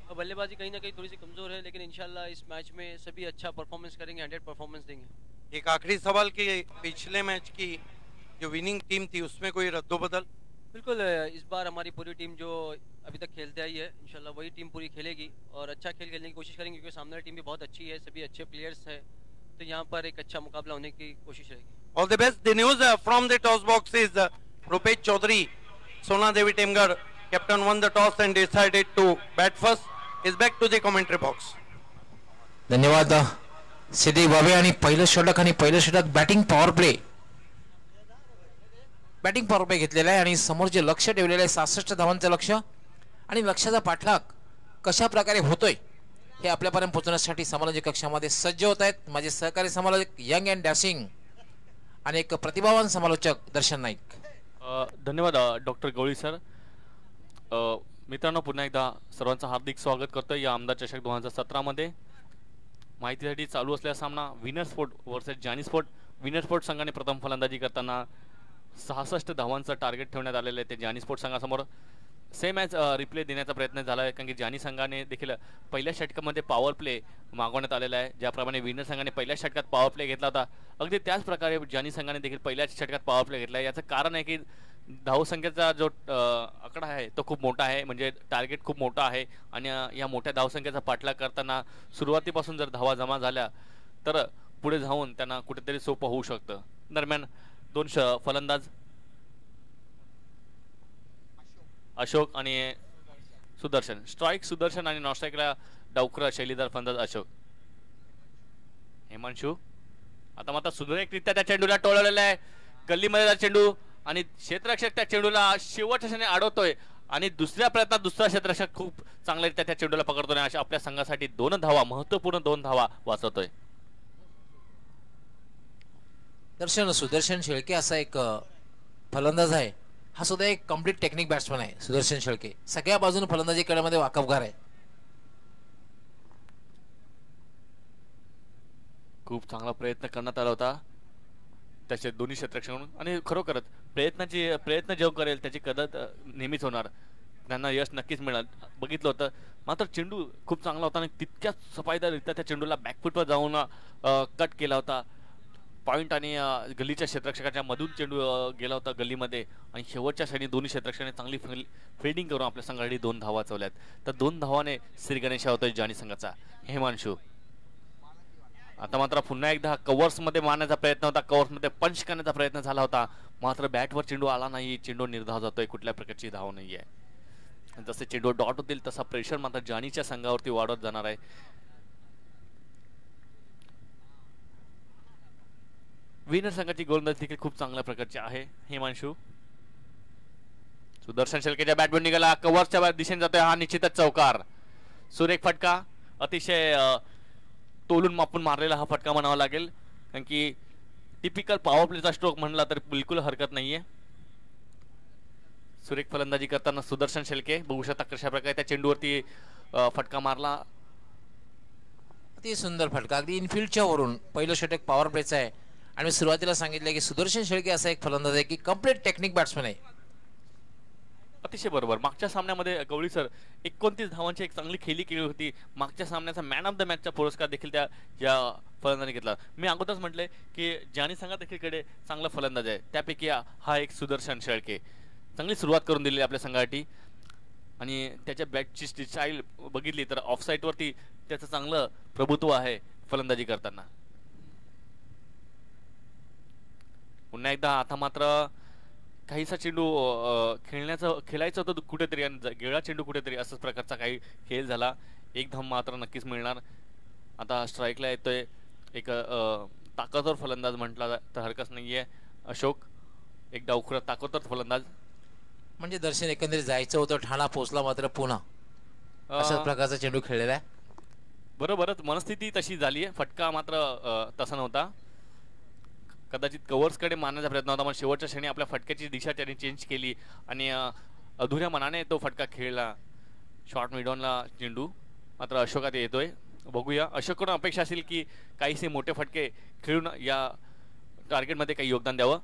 और बल्लेबाजी कहीं ना कहीं थोड़ी सी कमज़ोर है, लेकिन इंशाल्लाह इस मैच में सभी अच्छा परफॉर्मेंस करेंगे, 100 परफॉर्मेंस देंगे। एक आखिरी सवाल कि पिछले मैच की जो विनिंग टीम थी उसमें कोई रद्दोबदल? बिल्कुल इस बार हमारी पूरी टीम जो अभी तक खेलते आई है, इंशाल्लाह वही टीम पूरी खेलेगी और अच्छा खेल खेलने की कोशिश करेंगे, क्योंकि सामने वाली टीम भी बहुत अच्छी है, सभी अच्छे प्लेयर्स हैं, तो यहाँ पर एक अच्छा मुकाबला होने की कोशिश रहेगी। All the best. The news from the toss box is Rupesh Chaudhary, Sona Devi Temgar, captain won the toss and decided to bat first. Is back to the commentary box. धन्यवाद सिद्दीक बाबे. आणि पहिलं षटक आणि पहिलं षटक बॅटिंग पॉवर प्ले घेतलेला आहे आणि समोर जे लक्ष ठेवलेलं आहे 66 धावांचं लक्ष आणि लक्षाचा पाठलाग कशा प्रकारे होतोय हे आपल्यापर्यंत पोहोचण्यासाठी समालोचक कक्षामध्ये सज्ज होत आहेत माझे सहकारी समालोचक यंग अँड डॅशिंग आणि एक प्रतिभावान समालोचक दर्शन नाईक. धन्यवाद डॉक्टर गवळी सर. मित्रांनो, पुन्हा एकदा सर्वांचं हार्दिक स्वागत करतोय या आमदार चषक 2017 मध्ये. माहितीसाठी चालू असलेला सामना विनर स्पोर्ट वर्सेस जानी स्पोर्ट. विनर स्पोर्ट संघाने प्रथम फलंदाजी करताना 66 धावांचं टार्गेट ठेवण्यात आलेलं आहे ते जानी स्पोर्ट संघासमोर. सेम ॲज रिप्ले देण्याचा प्रयत्न झाला आहे, कारण की जानी संघाने देखील पहिल्या षटकामध्ये पॉवर प्ले मागवण्यात आलेला आहे. ज्याप्रमाणे विनर संघाने पहिल्या षटकात पॉवर प्ले घेतला होता, अगदी त्याच प्रकारे जानी संघाने देखील पहिल्या षटकात पॉवर प्ले घेतला आहे. याचं कारण आहे की धावसंख्येचा जो आकडा आहे तो खूप मोठा आहे, म्हणजे टार्गेट खूप मोठा आहे आणि या मोठ्या धावसंख्येचा पाठलाग करताना सुरुवातीपासून जर धावा जमा झाल्या तर पुढे जाऊन त्यांना कुठेतरी सोपं होऊ शकतं. दरम्यान दोन फलंदाज अशोक आणि सुदर्शन. स्ट्राईक सुदर्शन आणि नॉन स्ट्राईकला डावखुरा शैलीदार फलंदाज अशोक. हिमांशू आता मात्र सुरेखरित्या त्या चेंडूला टोळवलेला आहे. गल्लीमध्ये चेंडू आणि क्षेत्ररक्षक त्या चेंडूला शेवटच्या क्षणी अडवतोय आणि दुसऱ्या प्रयत्नात दुसरा क्षेत्ररक्षक खूप चांगल्यारीत्या त्या चेंडूला पकडतोय. अशा आपल्या संघासाठी 2 धावा, महत्वपूर्ण 2 धावा वाचवतोय. दर्शन सुदर्शन शेळके असा एक फलंदाज आहे, हा सुद्धा एक कम्प्लीट टेक्निक बॅट्समन आहे. सुदर्शन शेळके सगळ्या बाजूने फलंदाजी करण्यामध्ये वाकबगार आहे. खूप चांगला प्रयत्न करण्यात आला होता त्याचे दोन्ही क्षेत्ररक्षकांकडून आणि खरोखरच प्रयत्न जेव्हा करेल त्याची कदर नेहमीच होणार, त्यांना यश नक्कीच मिळेल. बघितलं होतं मात्र चेंडू खूप चांगला होता आणि तितक्याच सफाईदाररित्या त्या चेंडूला बॅकफुटवर जाऊन कट केला होता. पॉइंट आणि गल्लीच्या क्षेत्ररक्षकाच्या मधून चेंडू गेला होता गल्लीमध्ये आणि शेवटच्या क्षणी दोन्ही क्षेत्ररक्षकांनी चांगली फिल्डिंग करून आपल्या संघासाठी 2 धावा वाचवल्यात. तर 2 धावाने श्री गणेशा होतोय जानी संघाचा. हिमांशू आता मात्र पुन्हा एकदा कव्हर्स मध्ये मारण्याचा प्रयत्न होता, कव्हर्स मध्ये पंच करण्याचा प्रयत्न झाला होता, मात्र बॅटवर चेंडू आला नाही. चेंडू निर्धाव जातोय, कुठल्या प्रकारची धाव नाहीये. जसे चेंडू डॉट होतील तसा प्रेशर मात्र जानीच्या संघावरती वाढत जाणार आहे. विनर संघाची गोलंदाजी देखील खूप चांगल्या प्रकारची आहे. हिमांशू सुदर्शन शेळकेच्या बॅटवर निघाला, कव्हर्सच्या दिशेने जातोय, हा निश्चितच चौकार. सुरेख फटका, अतिशय तोलून मापून मारलेला हा फटका म्हणावा लागेल, कारण की टिपिकल पॉवर प्लेचा स्ट्रोक म्हणला तर बिलकुल हरकत नाहीये. सुरेख फलंदाजी करताना सुदर्शन शेळके बघू शकता कशा प्रकारे त्या चेंडूवरती फटका मारला. अति सुंदर फटका, अगदी इनफिल्डच्या वरून. पहिलं षटक पॉवर प्लेचं आहे आणि मी सुरुवातीला सांगितलं की सुदर्शन शेळके असा एक फलंदाज आहे की कम्प्लीट टेक्निक बॅट्समन आहे. अतिशय बरोबर. मागच्या सामन्यामध्ये गवळी सर 29 धावांची एक चांगली खेळी केली होती. मागच्या सामन्याचा मॅन ऑफ द मॅचचा पुरस्कार देखील त्या या फलंदाजाने घेतला. मी अगोदरच म्हटले की जानी संघा देखील चांगला फलंदाज आहे, त्यापैकी हा एक सुदर्शन शेळके. चांगली सुरुवात करून दिली आपल्या संघासाठी आणि त्याच्या बॅटची स्टाईल बघितली तर ऑफ साईड वरती त्याचं चांगलं प्रभुत्व आहे फलंदाजी करताना. पुन्हा एकदा आता मात्र काहीसा चेंडू खेळायचं होतं कुठेतरी आणि गेळा चेंडू कुठेतरी असंच प्रकारचा काही खेळ झाला. एक धाव मात्र नक्कीच मिळणार. आता स्ट्राईकला येतोय एक ताकदवर फलंदाज म्हटला तर हरकत नाहीये अशोक. एक डावखुरा ताकदवर फलंदाज. म्हणजे दर्शन एकंदरीत जायचं होतं, ठाणा पोचला मात्र पुन्हा अशाच प्रकारचा चेंडू खेळलेला आहे. बरोबरच मनस्थिती तशी झाली आहे. फटका मात्र तसा नव्हता. कदाचित कव्हर्सकडे मारण्याचा प्रयत्न होता, पण शेवटच्या क्षणी आपल्या फटक्याची दिशा त्यांनी चेंज केली आणि अधुऱ्या मनाने तो फटका खेळला. शॉर्ट मिडॉनला चेंडू मात्र अशोकात येतोय. बघूया अशोककडून अपेक्षा असेल की काहीसे मोठे फटके खेळून या टार्गेटमध्ये काही योगदान द्यावं.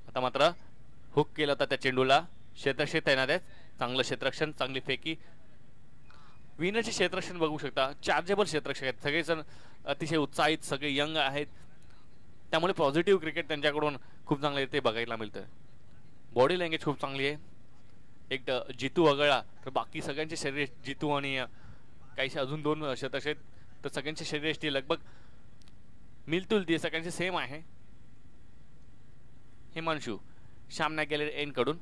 आता मात्र हुक केलं होता त्या चेंडूला. क्षेत्ररक्षक तैनात आहेत. चांगलं क्षेत्ररक्षण, चांगली फेकी. विनरचे क्षेत्ररक्षण बघू शकता. चार्जेबल क्षेत्ररक्षक आहेत. सगळेजण अतिशय उत्साहित, सगळे यंग आहेत. त्यामुळे पॉझिटिव्ह क्रिकेट त्यांच्याकडून खूप चांगलं ते बघायला मिळतं. बॉडी लँग्वेज खूप चांगली आहे. एक जितू वगळा तर बाकी सगळ्यांचे शरीर, जितू आणि काहीसे अजून 2 क्षेत्ररक्षक तर सगळ्यांचे शरीरयष्टी लगभग मिलतुलती सगळ्यांचे सेम आहे. हिमांशू सामना गेले एन कडून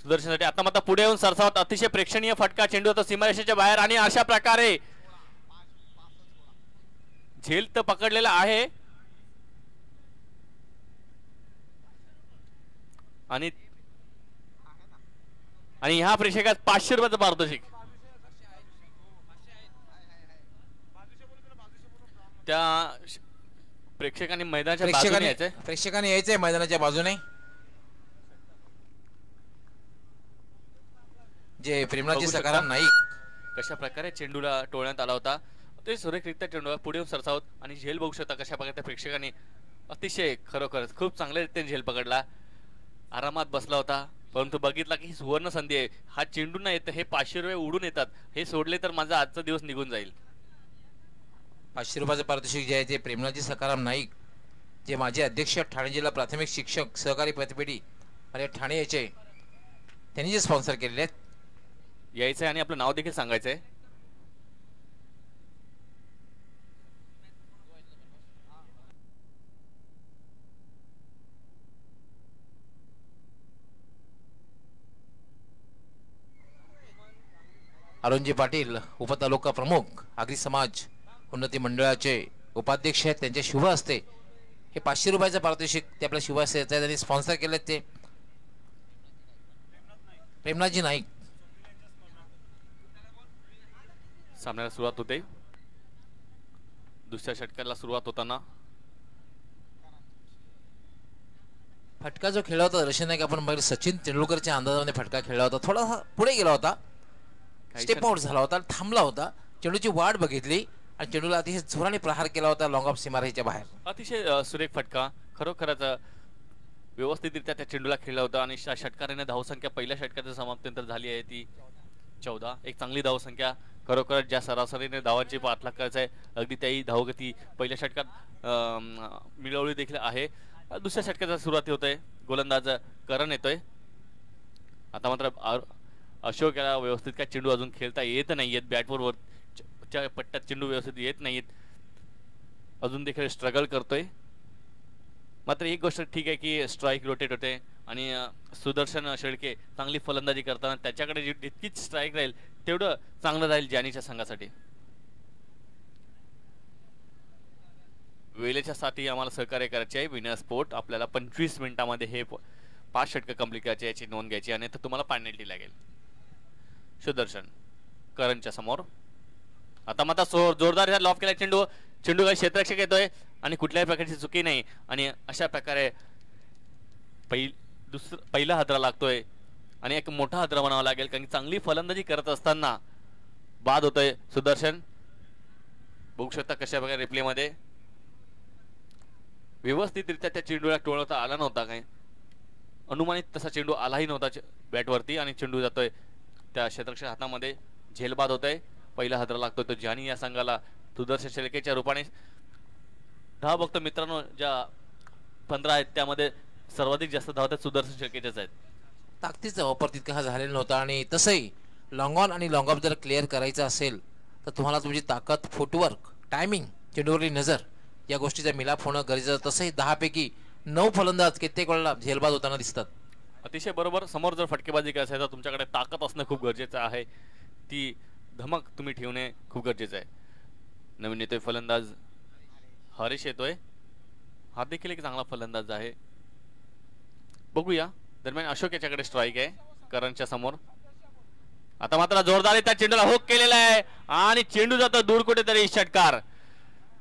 सुदर्शनसाठी आता मात्र पुढे येऊन सरसावत अतिशय प्रेक्षणीय फटका. चेंडू होता सीमारेषेच्या बाहेर आणि अशा प्रकारे झेल तर पकडलेला आहे आणि ह्या प्रेक्षकात 500 रुपयाचं पारितोषिक. त्या प्रेक्षकांनी मैदानाच्या बाजूने यायचंय. प्रेक्षकांनी यायचंय मैदानाच्या बाजूने. जे प्रेमनाथजी सकाराम नाईक कशा प्रकारे चेंडूला टोळण्यात आला होता ते सुरेखरित्या चेंडूला पुढे येऊन सरसावत आणि झेल बघू शकता कशा प्रकारे त्या प्रेक्षकांनी अतिशय खरोखरच खूप चांगल्या रीतीने झेल पकडला. आरामात बसला होता, परंतु बघितला की ही सुवर्ण संधी आहे. हा चेंडू नाही येत, हे 500 रुपये उडून येतात. हे सोडले तर माझा आजचा दिवस निघून जाईल. 500 रुपयाचं पारितोषिक जे आहे ते प्रेमनाथजी सकाराम नाईक, जे माजी अध्यक्ष ठाणे जिल्हा प्राथमिक शिक्षक सहकारी पतपेढी आणि ठाणे याचे, त्यांनी जे स्पॉन्सर केलेले आहेत. यायचंय आणि आपलं नाव देखील सांगायचंय. अरुणजी पाटील उपतालुका प्रमुख आगरी समाज उन्नती मंडळाचे उपाध्यक्ष आहेत. त्यांच्या शुभ हस्ते हे 500 रुपयाचं पारितोषिक ते आपल्या शुभ हस्ते त्यांनी स्पॉन्सर केले. ते प्रेमनाथजी नाईक. सामन्याला सुरुवात होते. दुसऱ्या षटकाला सुरुवात होताना फटका जो खेळला होता रशियन नाईक, आपण बघितलं सचिन तेंडुलकरच्या अंदाजाने फटका खेळला होता. थोडासा पुढे गेला होता, स्टेप आउट झाला होता, थांबला होता. चेंडूची वाट बघितली आणि चेंडूला अतिशय जोराने प्रहार केला होता लॉंग ऑफ सीमारेषेच्या बाहेर. अतिशय सुरेख फटका. खरोखरच व्यवस्थितरित्या त्या चेंडूला खेळला होता आणि षटकाराने धावसंख्या पहिल्या षटकाच्या समाप्तीनंतर झाली आहे ती 14. एक चांगली धावसंख्या. खरोखरच ज्या सरासरीने धावांची पाठलाग करायचा आहे अगदी त्याही धावगती पहिल्या षटकात मिळवली देखील आहे. दुसऱ्या षटकाचा सुरुवात होतोय. गोलंदाज करण येतोय. आता मात्र अशोक याला व्यवस्थित काय चेंडू अजून खेळता येत नाहीयेत. बॅटवर पट्ट्यात चेंडू व्यवस्थित येत नाहीत. अजून देखील स्ट्रगल करतोय. मात्र एक गोष्ट ठीक आहे की स्ट्राईक रोटेट होते आणि सुदर्शन शेळके चांगली फलंदाजी करताना त्याच्याकडे जितकीच स्ट्राईक राहील तेवढं चांगलं राहील जानीच्या संघासाठी. वेळेच्या साठी आम्हाला सहकार्य करायचे आहे विनर स्पोर्ट. आपल्याला 25 मिनिटांमध्ये हे 5 षटकं कंप्लीट करायचे, याची नोंद घ्यायची आणि तर तुम्हाला पेनल्टी लागेल. सुदर्शन करणच्या समोर आता मात्र जोरदार लॉफ केला चेंडू. चेंडू काही क्षेत्ररक्षक येतोय आणि कुठल्याही प्रकारची चुकी नाही आणि अशा प्रकारे पहिला हादरा लागतोय आणि एक मोठा हादरा बनावा लागेल कारण की चांगली फलंदाजी करत असताना बाद होतोय सुदर्शन. बघू शकता कशा प्रकारे रिप्ले मध्ये व्यवस्थितरित्या त्या चेंडूला टोळवता आला नव्हता. काय अनुमानित तसा चेंडू आलाही नव्हता बॅटवरती आणि चेंडू जातोय त्या क्षेत्ररक्षक हातामध्ये. झेलबाद होतोय. पहिला हादरा लागतोय तो जानी या संघाला. सुदर्शन शेळकेच्या रूपाने धाव बघतो मित्रांनो, ज्या 15 आहेत त्यामध्ये सर्वाधिक जास्त धाव त्या सुदर्शन शेळकेच्याच आहेत. ताकदीचा वापर तितका हा झालेला नव्हता आणि तसंही लॉंग ऑन आणि लॉंग ऑफ जर क्लिअर करायचं असेल तर तुम्हाला तुमची ताकद, फुटवर्क, टायमिंग, चेंडूवरली नजर या गोष्टीचा मिलाप होणं गरजेचं. तसंही 10 पैकी 9 फलंदाज कित्येक वेळेला झेलबाद होताना दिसतात. अतिशय बरोबर. समोर जर फटकेबाजी करायची असेल तर तुमच्याकडे ताकद असणं खूप गरजेचं आहे. ती धमक तुम्ही ठेवणे खूप गरजेचं आहे. नवीन येतोय फलंदाज हरीश येतोय. हा देखील एक चांगला फलंदाज आहे. बघूया. दरम्यान अशोक याच्याकडे स्ट्राईक आहे करणच्या समोर. आता मात्र जोरदार त्या चेंडूला हुक केलेला आहे आणि चेंडू जातो दूर कुठेतरी. षटकार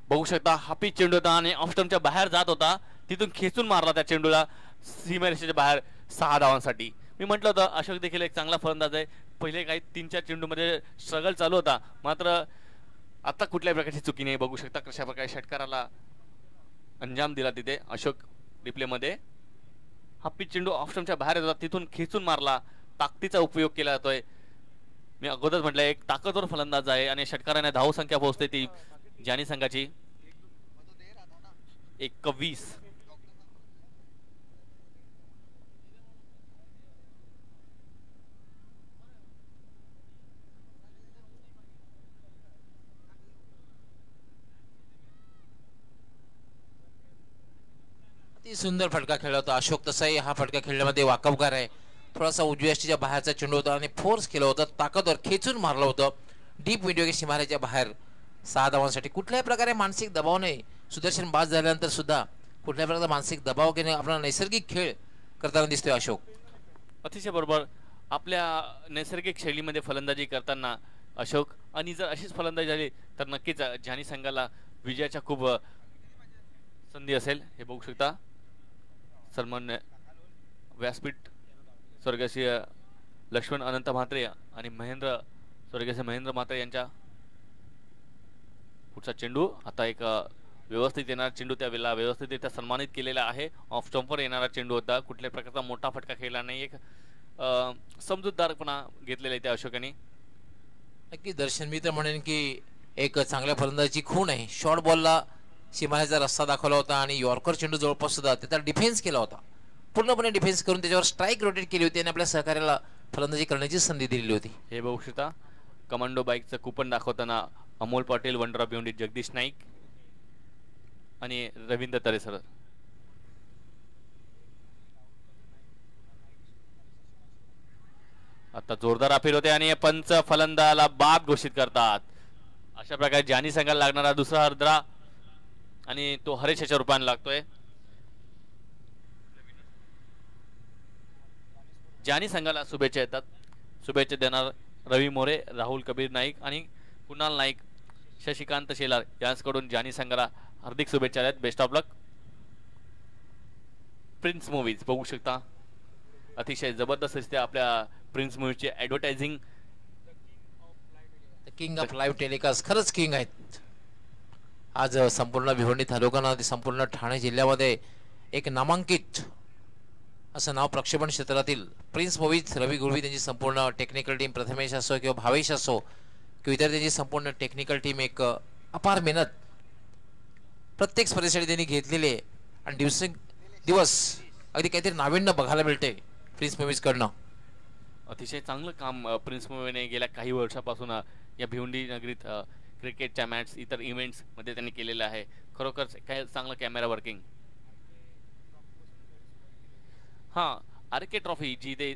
बघू शकता. हापी चेंडू होता आणि ऑफ स्टंपच्या बाहेर जात होता, तिथून खेचून मारला त्या चेंडूला सीमारेषेच्या बाहेर 6 धावांसाठी. मी म्हटलं होतं अशोक देखील एक चांगला फलंदाज आहे. पहिले काही 3-4 चेंडूमध्ये स्ट्रगल चालू होता, मात्र आता कुठल्याही प्रकारची चुकी नाही. बघू शकता कशा प्रकारे षटकाराला अंजाम दिला तिथे अशोक. रिप्लेमध्ये हापी चेंडू ऑफ स्टंपच्या बाहेर होता, तिथून खेचून मारला. ताकदीचा उपयोग केला जातोय. मी अगोदर म्हटलं एक ताकदवर फलंदाज आहे आणि षटकाराने धावसंख्या पोहोचते ती जानी संघाची 21. अति सुंदर फटका खेळला होता अशोक. तसाही हा फटका खेळण्यामध्ये वाकबगार आहे. थोडासा उजव्या यष्टीच्या बाहेरचा चेंडू होता आणि फोर्स केलं होतं, ताकदवर खेचून मारलं होतं डीप मिडविकेट सीमारेषेच्या बाहेर 6 धावांसाठी. कुठल्याही प्रकारे मानसिक दबाव नाही. सुदर्शन बाद झाल्यानंतर सुद्धा कुठल्याही प्रकारचा मानसिक दबाव घेणे आपला नैसर्गिक खेळ करताना दिसतोय अशोक. अतिशय बरोबर. आपल्या नैसर्गिक शैलीमध्ये फलंदाजी करताना अशोक, आणि जर अशीच फलंदाजी झाली तर नक्कीच जानी संघाला विजयाच्या खूप संधी असेल. हे बघू शकता. सन्मान्य व्यासपीठ स्वर्गीय लक्ष्मण अनंत म्हात्रे आणि स्वर्गीय महेंद्र म्हात्रे यांच्या पुढचा चेंडू. आता एक व्यवस्थित येणारा चेंडू त्यावेळेला व्यवस्थितरित्या सन्मानित केलेला आहे. ऑफ स्टंपवर येणारा चेंडू होता. कुठल्याही प्रकारचा मोठा फटका खेळला नाही. एक समजूतदारपणा घेतलेला आहे त्या अशोकाने. नक्की दर्शन, मी तर म्हणेन की एक चांगल्या फलंदाजीची खूण आहे. शॉर्ट बॉलला सीमारेषेचा रस्ता दाखवला होता आणि यॉर्कर चेंडू जवळपास सुद्धा त्याचा डिफेन्स केला होता. पूर्णपणे डिफेन्स करून त्याच्यावर स्ट्राईक रोटेट केली होती आणि आपल्या सहकार्याला फलंदाजी करण्याची संधी दिलेली होती. हे बघू शकता. कमांडो बाईकचं कुपन दाखवताना अमोल पाटील, वंडरा भिवंडी, जगदीश नाईक आणि रवींद्र तरेसर. आता जोरदार अपील होते आणि पंच फलंदाला बाद घोषित करतात. अशा प्रकारे जानी संघाला लागणारा दुसरा हरदरा आणि तो हरेशाच्या रूपाने लागतोय. जानी संघाला शुभेच्छा येतात. शुभेच्छा देणार रवी मोरे, राहुल कबीर नाईक आणि कुणाल नाईक, शशिकांत शेलार यांच्याकडून जानी संघाला हार्दिक शुभेच्छा आहेत. Best of luck. Prince Movies बघू शकता. अतिशय जबरदस्त आपल्या प्रिन्स मूवीजची advertising. King of live telecast, खरंच किंग आहेत. आज संपूर्ण भिवंडी तालुका, संपूर्ण ठाणे जिल्ह्यामध्ये एक नामांकित असं नाव प्रक्षेपण क्षेत्रातील प्रिन्स मूवीज, रवी गुळवी त्यांची संपूर्ण टेक्निकल टीम, प्रथमेश असो किंवा भावेश असो किंवा इतर त्यांची संपूर्ण टेक्निकल टीम, एक अपार मेहनत प्रत्येक स्पर्धेसाठी त्यांनी घेतलेली आहे आणि दिवस अगदी काहीतरी नाविन्य बघायला मिळते प्रिन्स मूवीज कडनं. अतिशय चांगलं काम प्रिन्स मूवीने गेल्या काही वर्षापासून या भिवंडी नगरीत क्रिकेटच्या मॅच, इतर इव्हेंट्स मध्ये त्यांनी केलेलं आहे. खरोखर काय चांगलं कॅमेरा वर्किंग. हां, RK ट्रॉफी जी ते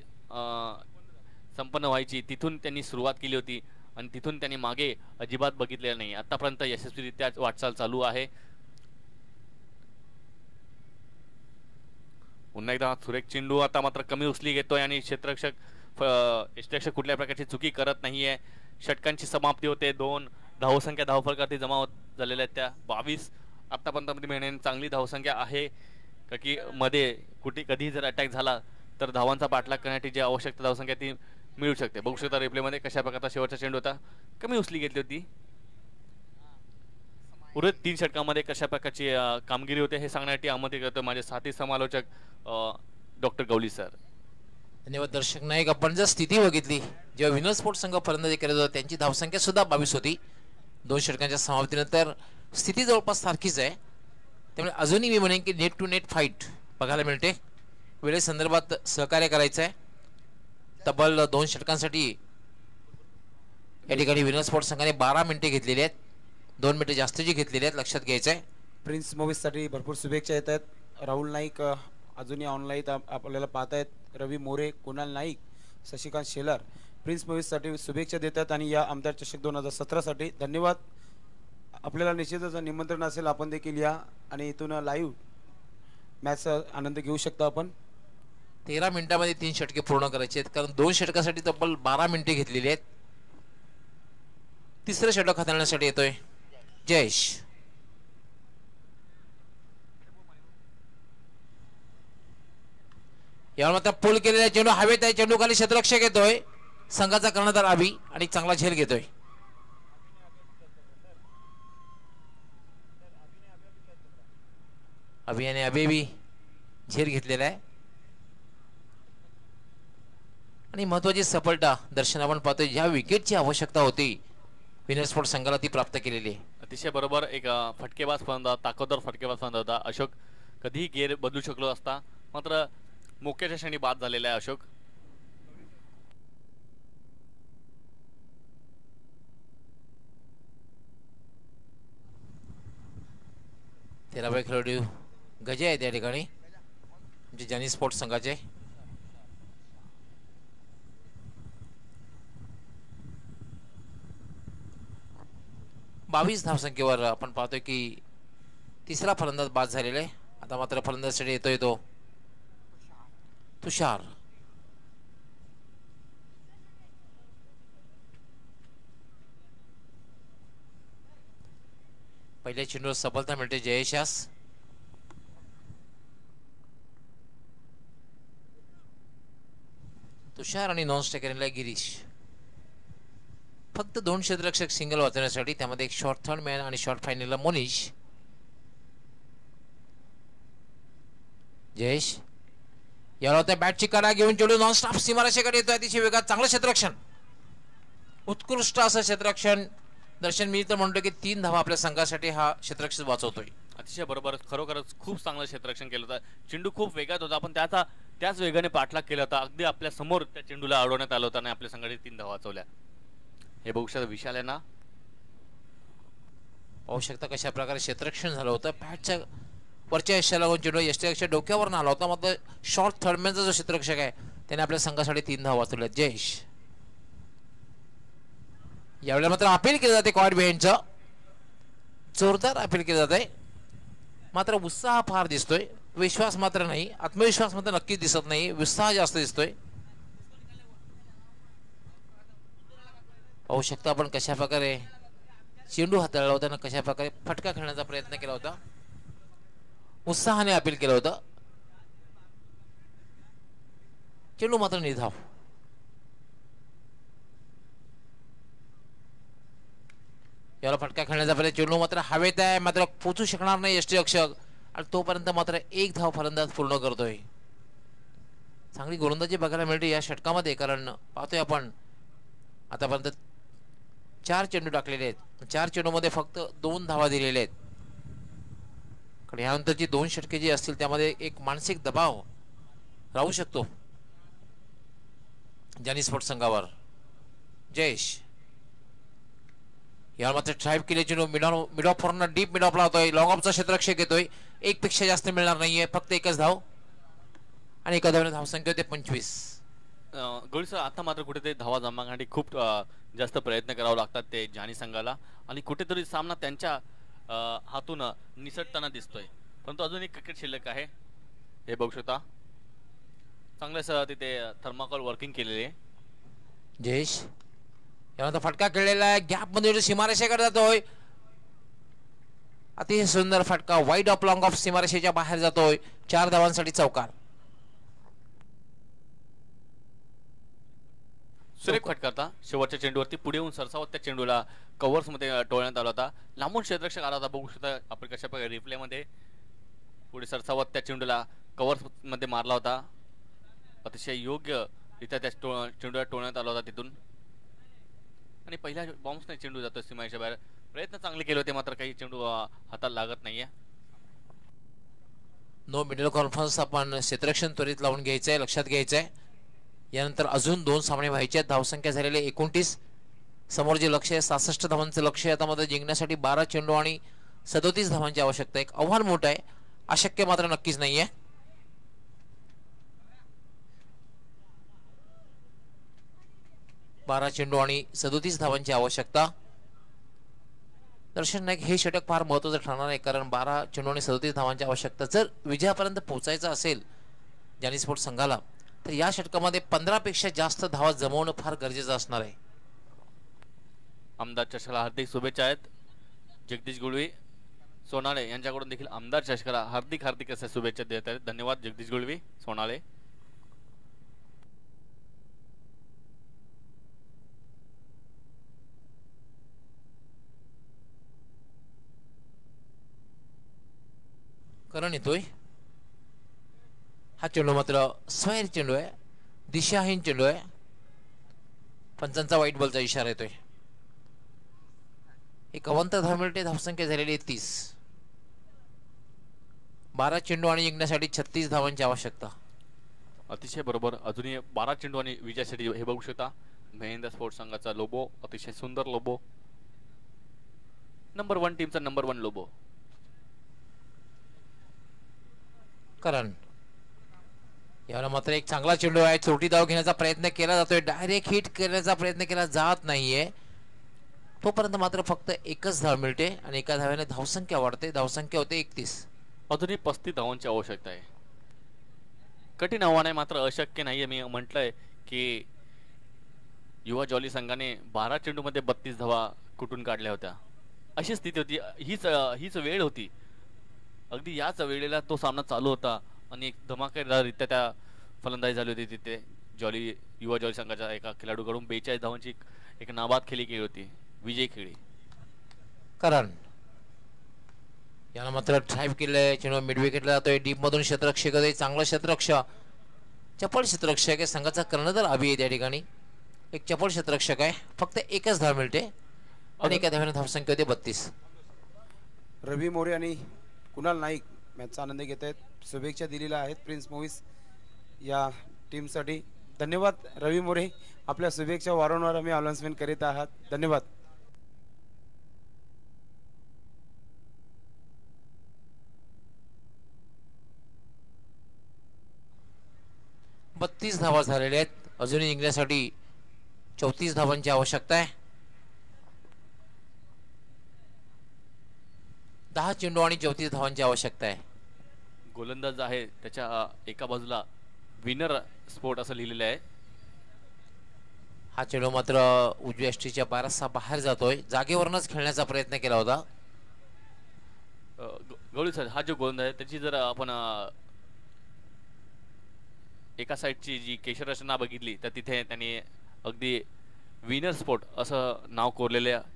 संपन्न व्हायची तिथून त्यांनी सुरुवात केली होती आणि तिथून त्यांनी मागे अजिबात बघितलेलं नाही. आतापर्यंत यशस्वीरित्या वाटचाल चालू आहे. पुन्हा एकदा सुरेख चेंडू. आता मात्र कमी उचली घेतोय आणि क्षेत्ररक्षक कुठल्या प्रकारची चुकी करत नाहीये. षटकांची समाप्ती होते. 2 धावसंख्या धावफलकावरती जमा झालेल्या आहेत त्या 22. आतापर्यंत महिन्याने चांगली धावसंख्या आहे की मध्ये कधी जर अटॅक झाला तर धावांचा पाठलाग करण्याची जी आवश्यकता धावसंख्या ती मिळू शकते. बघू शकता रिप्लेमध्ये कशा प्रकारचा शेवटचा चेंडू होता. कमी उचली घेतली होती. उर्वरित 3 षटकांमध्ये कशा प्रकारची कामगिरी होते हे सांगण्यासाठी आमंत्रित करतो माझे साथी समालोचक डॉक्टर गवली सर. धन्यवाद दर्शक नाईक. आपण जर स्थिती बघितली, जेव्हा विनर स्पोर्ट्स संघ फलंदाजी करत होता त्यांची धावसंख्या सुद्धा 22 होती. 2 षटकांच्या समाप्तीनंतर स्थिती जवळपास सारखीच आहे. त्यामुळे अजूनही मी म्हणेन की नेट टू नेट फाईट बघायला मिळते. वेळेसंदर्भात सहकार्य करायचं आहे. तब्बल 2 षटकांसाठी या ठिकाणी विनर स्पोर्ट्स संघाने 12 मिनिटे घेतलेली आहेत. 2 मिनिटे जास्तीची घेतलेली आहेत, लक्षात घ्यायचं आहे. प्रिन्स मूवीजसाठी भरपूर शुभेच्छा येत आहेत. राहुल नाईक अजूनही ऑनलाईन आपल्याला पाहतायत. रवी मोरे, कुणाल नाईक, शशिकांत शेलार प्रिन्स मूवीजसाठी शुभेच्छा देतात आणि या आमदार चषक 2017 धन्यवाद. आपल्याला निश्चितच निमंत्रण असेल, आपण देखील या आणि इथून लाईव्ह मॅचचा आनंद घेऊ शकता आपण. 13 मिनिटांमध्ये 3 षटके पूर्ण करायचे आहेत, कारण 2 षटकासाठी तब्बल 12 मिनिटे घेतलेली आहेत. तिसरं षटक हाताळण्यासाठी येतोय जयेश. यावर मात्र पूल केलेला चेंडू हवेत आहे. चेंडू खाली क्षेत्ररक्षक येतोय, संघाचा कर्णधार अभि आणि चांगला झेल घेतोय. अभियाने अबेबी झेल घेतलेला आहे आणि महत्वाची सफलता दर्शन आपण पाहतोय. ज्या विकेटची आवश्यकता होती विनर स्पोर्ट संघाला ती प्राप्त केलेली आहे. अतिशय बरोबर एक फटकेबाज फलंदाज, ताकदवर फटकेबाज फलंदाज होता अशोक. कधीही गेर बदलू शकलो असता, मात्र मोक्याच्या क्षणी बाद झालेला आहे अशोक. तेरावे खेळाडू गजे आहे त्या ठिकाणी, जे जानी स्पोर्ट्स संघाचे. बावीस धावसंख्येवर आपण पाहतोय की तिसरा फलंदाज बाद झालेला आहे. आता मात्र फलंदाजसाठी येतोय तो तुषार. पहिल्या चेंडूवर सफलता मिळते जयेशास. तुषार आणि नॉन स्ट्रायकरला गिरीश. फक्त 2 क्षेत्ररक्षक सिंगल वाचवण्यासाठी, त्यामध्ये एक शॉर्ट थर्ड मॅन आणि शॉर्ट फायनलला मोनिश. जयेश याला होत्या बॅटची कडा घेऊन चेंडू नॉन स्टॉप सीमारेषेकडे येतोय. अतिशय वेगात चांगलं क्षेत्ररक्षण, उत्कृष्ट असं क्षेत्ररक्षण. दर्शन मी तर म्हणतो की 3 धावा आपल्या संघासाठी हा क्षेत्ररक्षक वाचवतोय. अतिशय बरोबर, खरोखरच खूप चांगलं क्षेत्ररक्षण केलं होतं. चेंडू खूप वेगात होता, पण त्याच वेगाने पाठलाग केला होता. अगदी आपल्या समोर त्या चेंडूला अडवण्यात आलं होतं आणि आपल्या संघाने 3 धावा वाचवल्या. हे बघू शकता विशाल आहे ना, पाहू शकता कशा प्रकारे क्षेत्ररक्षण झालं होतं. बॅटच्या वरच्या यशाला लागून चेंडू यष्टीच्या डोक्यावर आला होता. मात्र शॉर्ट थर्डमॅनचा जो क्षेत्ररक्षक आहे त्याने आपल्या संघासाठी 3 धावा वाचवल्या. जयेश यावेळेला मात्र अपील केलं जाते, क्वाड बिहाइंडचं जोरदार अपील केलं जात आहे. मात्र उत्साह फार दिसतोय, विश्वास मात्र नाही. आत्मविश्वास मात्र नक्कीच दिसत नाही, उत्साह जास्त दिसतोय. पाहू शकता आपण कशा प्रकारे चेंडू हाताळला होता आणि कशा प्रकारे फटका खेळण्याचा प्रयत्न केला होता. उत्साहाने अपील केलं होतं. चेंडू मात्र निधाव. याला फटका खेळण्याचा प्रयत्न, चेंडू मात्र हवेत आहे, मात्र पोचू शकणार नाही यष्टीरक्षक. आणि तोपर्यंत मात्र 1 धाव फलंदाज पूर्ण करतोय. चांगली गोलंदाजी बघायला मिळते या षटकामध्ये, कारण पाहतोय आपण आतापर्यंत 4 चेंडू टाकलेले आहेत. 4 चेंडूमध्ये फक्त 2 धावा दिलेल्या आहेत. कारण यानंतरची 2 षटके जी असतील त्यामध्ये एक मानसिक दबाव राहू शकतो जानी स्पोर्ट्स संघावर. जयेश यावर मात्र ड्राईव्ह केले चेंडू mid off former deep mid ऑफला होतोय. लॉंग ऑफचा क्षेत्ररक्षक येतोय. 1 पेक्षा जास्त मिळणार नाहीये, फक्त 1च धाव आणि एका धावेने धावसंख्या होते 25. गौरी सर, आता मात्र कुठेतरी धावा जमा करण्यासाठी खूप जास्त प्रयत्न करावे लागतात ते जानी संघाला, आणि कुठेतरी सामना त्यांच्या हातून निसटताना दिसतोय. परंतु अजून एक क्रिकेट शिल्लक आहे. हे बघू शकता चांगलं तिथे थर्माकोल वर्किंग केलेले आहे. जयेश यानंतर फटका खेळलेला आहे, गॅप मध्ये सीमारेषेकडे जातोय. अतिशय सुंदर फटका, वाईड ऑफ लॉंग ऑफ सीमारेषेच्या बाहेर जातोय. 4 धावांसाठी चौकार. सुरेख फटका होता. शेवटच्या चेंडूवरती पुढे येऊन सरसावत त्या चेंडूला कव्हर्स मध्ये टोळण्यात आला होता. लांबून क्षेत्ररक्षक आला होता, बघू शकता आपण कशा प्रकारे रिप्ले मध्ये पुढे सरसावत त्या चेंडूला कव्हर्स मध्ये मारला होता. अतिशय योग्य रित्या त्या चेंडूला टोळण्यात आला होता तिथून, आणि पहिल्या बॉम्बने चेंडू जातो सीमारेषेच्या बाहेर. प्रयत्न चांगले केले होते, मात्र काही चेंडू हातात लागत नाहीये. नो मिडल कॉन्फरन्स आपण क्षेत्ररक्षण त्वरित लावून घ्यायचंय, लक्षात घ्यायचंय. यानंतर अजून 2 सामने व्हायचे आहेत. धावसंख्या झालेले 29. समोर जे लक्ष आहे 66 धावांचं लक्ष आहे. आता मात्र जिंकण्यासाठी 12 चेंडू आणि 37 धावांची आवश्यकता. एक आव्हान मोठं आहे, अशक्य मात्र नक्कीच नाहीये. बारा चेंडू आणि 37 धावांची आवश्यकता. दर्शन नाईक हे षटक फार महत्त्वाचं ठरणार आहे, कारण 12 चेंडू आणि 37 धावांची आवश्यकता. जर विजयापर्यंत पोहोचायचं असेल जानी स्पोर्ट्स संघाला, तर या षटकामध्ये 15 पेक्षा जास्त धावा जमवणं फार गरजेचं असणार आहे. आमदार चषकाला हार्दिक शुभेच्छा आहेत. जगदीश गुळवी सोनाळे यांच्याकडून देखील आमदार चषकाला हार्दिक हार्दिक अशा शुभेच्छा देत आहेत. धन्यवाद जगदीश गुळवी सोनाळे. करण येतोय. हा चेंडू मात्र स्वैर चेंडू आहे, दिशाहीन चेंडू आहे. पंचांचा वाईट बॉलचा इशारा येतोय. एक अवंत 10 मिनिटे धावसंख्या झालेली आहे 30. 12 चेंडू आणि जिंकण्यासाठी 36 धावांची आवश्यकता. अतिशय बरोबर. अजूनही 12 चेंडू आणि विजयासाठी हे बघू शकता. महेंद्र स्पोर्ट्स संघाचा लोबो, अतिशय सुंदर लोबो, नंबर 1 टीमचा नंबर 1 लोबो. करण याला मात्र एक चांगला चेंडू आहे. छोटी धाव घेण्याचा प्रयत्न केला जातोय, डायरेक्ट हिट करण्याचा प्रयत्न केला जात नाहीये. तोपर्यंत मात्र फक्त एकच धाव मिळते आणि एका धाव्याने धावसंख्या वाढते. धावसंख्या होते 31. अजूनही 35 धावांची आवश्यकता आहे. कठीण आव्हान आहे, मात्र अशक्य नाहीये. मी म्हटलंय की युवा जॉली संघाने 12 चेंडूमध्ये 32 धावा कुठून काढल्या होत्या. अशी स्थिती होती. हीच वेळ होती. अगदी याच वेळेला तो सामना चालू होता आणि एक धमाकेदाररित्या त्या फलंदाजी झाली होती तिथे. युवा जॉली संघाच्या एका खेळाडूकडून 42 धावांची एक नाबाद खेळी केली होती, विजय खेळी. करण याला मात्र ड्राईव्ह केलंय. चेंडू मिड विकेटला जातोय. डीप मधून क्षेत्ररक्षक होते, चांगला क्षेत्ररक्षक, चपळ क्षेत्ररक्षक आहे. संघाचा कर्णधार अभि आहे त्या ठिकाणी. एक चपळ क्षेत्ररक्षक आहे. फक्त एकच धाव मिळते आणि एका धाव्याने धावसंख्या होते 32. रवी मोरे आणि कुणाल नाईक मॅचचा आनंद घेत आहेत. शुभेच्छा दिलेल्या आहेत प्रिन्स मूव्हीज या टीमसाठी. धन्यवाद रवी मोरे, आपल्या शुभेच्छा वारंवार आम्ही अनाउन्समेंट करीत आहात. धन्यवाद. बत्तीस धावा झालेल्या आहेत. अजूनही जिंकण्यासाठी 34 धावांची आवश्यकता आहे. 10 चेंडू आणि 34 धावांची आवश्यकता आहे. गोलंदाज आहे त्याच्या एका बाजूला विनर स्पोर्ट असं लिहिलेलं आहे. हा चेंडू मात्र उजव्या यष्टीच्या बारसा बाहेर जातोय. जागेवरूनच खेळण्याचा प्रयत्न केला होता. गवळी सर, हा जो गोलंदाज आहे त्याची जर आपण एका साईडची जी केशर रचना बघितली तर तिथे त्यांनी अगदी विनर स्पोर्ट असं नाव कोरलेले आहे.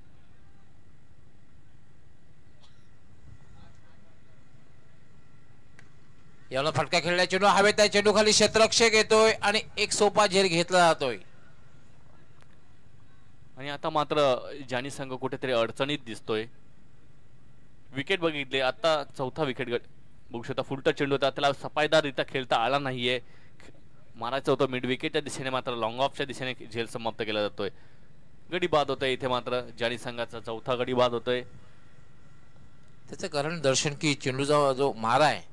याला फटका खेळला. चेंडू हवेत आहे. चेंडू खाली क्षेत्ररक्षक येतोय आणि एक सोपा झेल घेतला जातोय. आणि आता मात्र जानी संघ कुठेतरी अडचणीत दिसतोय. विकेट बघितले, आता चौथा विकेट बघू शकता. फुलटा चेंडू होता, त्याला सफाईदाररित्या खेळता आला नाहीये. मारायचं होतं मिड विकेटच्या दिशेने, मात्र लॉंग ऑफच्या दिशेने झेल समाप्त केला जातोय. गडी बाद होतोय इथे. मात्र जानी संघाचा चौथा गडी बाद होतोय. त्याचं कारण दर्शन की चेंडूचा जो मारा आहे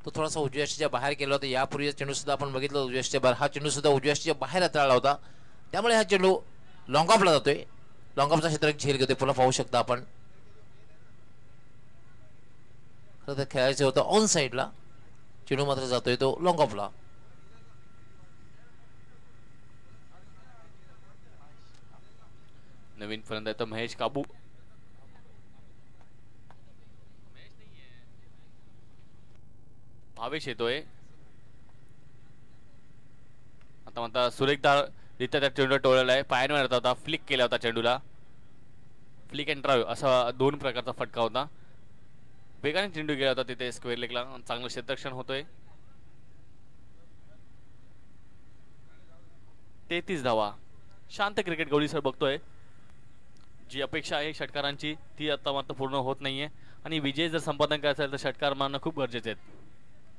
तो थोडासा उजव्या यष्टीच्या बाहेर केला होता. यापूर्वी चेंडू सुद्धा आपण बघितलं उजव्या यष्टीच्या बाहेर. हा चेंडू सुद्धा उजव्या यष्टीच्या बाहेर हाताळला होता. त्यामुळे हा चेंडू लॉंग ऑफला जातोय. लॉंग ऑफचा क्षेत्र झेल घेतोय. पुन्हा पाहू शकता आपण. खरं तर खेळायचं होतं ऑन साईडला, चेंडू मात्र जातोय तो लॉंग ऑफला. नवीन फलंदाज तर महेश काबू. भावेश येतोय. आता म्हणता सुरेखदार रित्या त्या चेंडू टोळलेला आहे. पायाने मारता होता, फ्लिक केला होता चेंडूला. फ्लिक अँड ड्राइव्ह असा 2 प्रकारचा फटका होता. वेगाने चेंडू गेला होता तिथे स्क्वेअर लेगला. चांगलं क्षेत्ररक्षण होतोय. 33 धावा. शांत क्रिकेट गवळी सर बघतोय. जी अपेक्षा आहे षटकारांची ती आता मात्र पूर्ण होत नाहीये आणि विजय जर संपादन करायचा असेल तर षटकार मारणं खूप गरजेचे आहेत.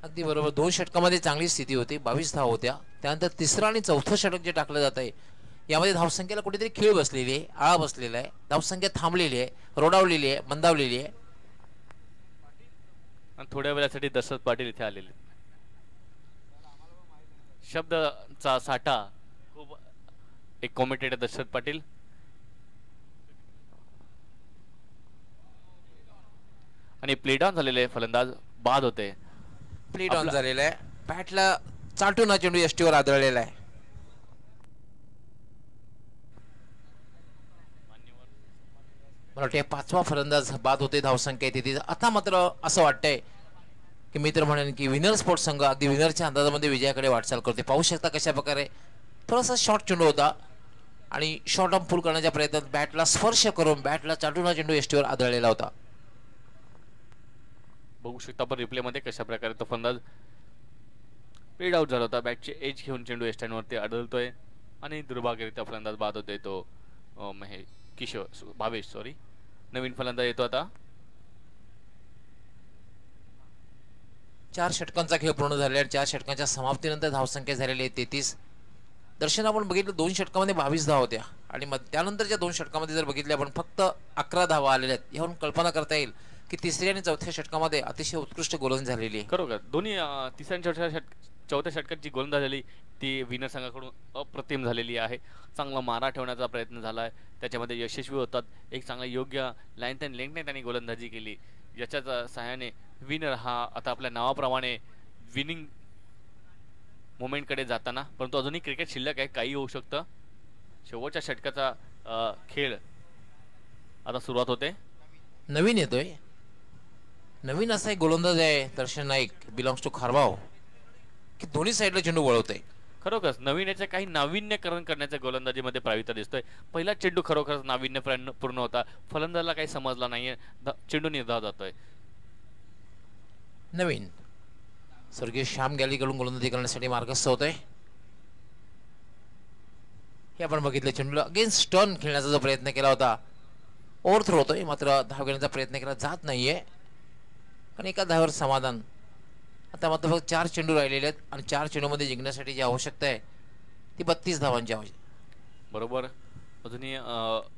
अगदी बरोबर. 2 षटकामध्ये चांगली स्थिती होती. 22 धावा होत्या. त्यानंतर तिसरं आणि चौथं षटक जे टाकलं जात आहे यामध्ये धावसंख्येला कुठेतरी खीळ बसलेली आहे, आळा बसलेला आहे. धावसंख्या थांबलेली आहे, रोडावलेली आहे, मंदावलेली आहे. आणि थोड्या वेळासाठी दशरथ पाटील इथे आलेले. शब्दचा साठा खूप. एक कॉमेंटेटर दशरथ पाटील. आणि प्ले डाऊन झालेले फलंदाज बाद होते. प्ले डाऊन झालेला आहे. बॅटला चालटून हा चेंडू यष्टीवर आदळलेला आहे. मला वाटते 5वा फलंदाज बाद होते धावसंख्या तिथे. आता मात्र असं वाटतंय की मी तर म्हणेन की विनर स्पोर्ट्स संघ अगदी विनरच्या अंदाजामध्ये विजयाकडे वाटचाल करते. पाहू शकता कशा प्रकारे थोडासा शॉर्ट चेंडू होता आणि शॉर्ट आर्म पुल करण्याच्या प्रयत्नात बॅटला स्पर्श करून बॅटला चालटून हा चेंडू यष्टीवर आदळलेला होता. बघू शकता आपण रिप्ले मध्ये कशा प्रकारे तो फलंदाज पेड आउट झाला होता. बॅटचे एज घेऊन चेंडू यष्टीवरती आदळतोय आणि दुर्भाग्यरित्या फलंदाज बाद होतोय तो भावेश नवीन फलंदाज येतो आता. 4 षटकांचा खेळ पूर्ण झालेला आहे. 4 षटकांच्या समाप्तीनंतर धावसंख्या झालेली आहे 33. दर्शन आपण बघितलं 2 षटकामध्ये 22 धावा होत्या आणि मग त्यानंतरच्या 2 षटकामध्ये जर बघितले आपण फक्त 11 धावा आलेल्या आहेत. यावरून कल्पना करता येईल की तिसऱ्या आणि चौथ्या षटकामध्ये अतिशय उत्कृष्ट गोलंदाजी झालेली आहे. खरोखर दोन्ही तिसऱ्या आणि चौथ्या षटकात जी गोलंदाजी झाली ती विनर संघाकडून अप्रतिम झालेली आहे. चांगला मारा ठेवण्याचा प्रयत्न झाला आहे, त्याच्यामध्ये यशस्वी होतात. एक चांगला योग्य लाईन अँड लेंथने त्यांनी गोलंदाजी केली, ज्याच्याच सहाय्याने विनर हा आता आपल्या नावाप्रमाणे विनिंग मोमेंटकडे जाताना. परंतु अजूनही क्रिकेट शिल्लक आहे, काही होऊ शकतं. शेवटच्या षटकाचा खेळ आता सुरुवात होते. नवीन येतोय, नवीन असा एक गोलंदाज आहे दर्शन नाईक, बिलॉंग्स टू खारबाव, की दोन्ही साईडला चेंडू वळवतोय. खरोखरच नवीन याच्या काही नाविन्यकरण करण्याच्या गोलंदाजीमध्ये प्रावित्र्य दिसतोय. पहिला चेंडू खरोखरच नाविन्यपूर्ण होता, फलंदाजाला काही समजला नाहीये, चेंडू निर्धाव जातोय. नवीन स्वर्गीय श्याम गॅलीकडून गोलंदाजी करण्यासाठी मार्गस्थ होतोय. हे आपण बघितलं, चेंडूला अगेन्स्ट टर्न खेळण्याचा जो प्रयत्न केला होता ओव्हरथ्रो होतोय, मात्र धाव घेण्याचा प्रयत्न केला जात नाहीये आणि एका धावावर समाधान. आता मात्र फक्त 4 चेंडू राहिलेले आहेत आणि 4 चेंडूमध्ये जिंकण्यासाठी जी आवश्यकता आहे ती 32 धावांची आवश्यक. बरोबर, अजूनही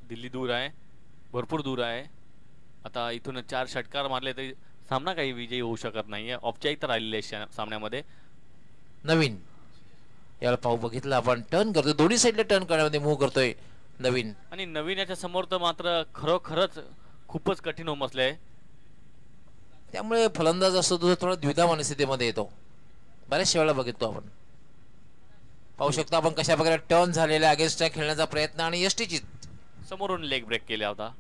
दिल्ली दूर आहे, भरपूर दूर आहे. आता इथून 4 षटकार मारले तरी सामना काही विजयी होऊ शकत नाहीये. औपचारिकता राहिलेली आहे सामन्यामध्ये. नवीन याला पाहू बघितलं आपण, टर्न करतोय, दोन्ही साईडला टर्न करण्यामध्ये मूव्ह करतोय नवीन. आणि नवीन याच्या समोर तर मात्र खरोखरच खूपच कठीण उमसले, त्यामुळे फलंदाज असतो तो थोडा द्विधा मनस्थितीमध्ये येतो. बऱ्याचशा वेळा बघितलो आपण. पाहू शकतो आपण कशा प्रकारे टर्न झालेला अगेन्स्ट खेळण्याचा प्रयत्न आणि यष्टीची समोरून लेग ब्रेक केला होता.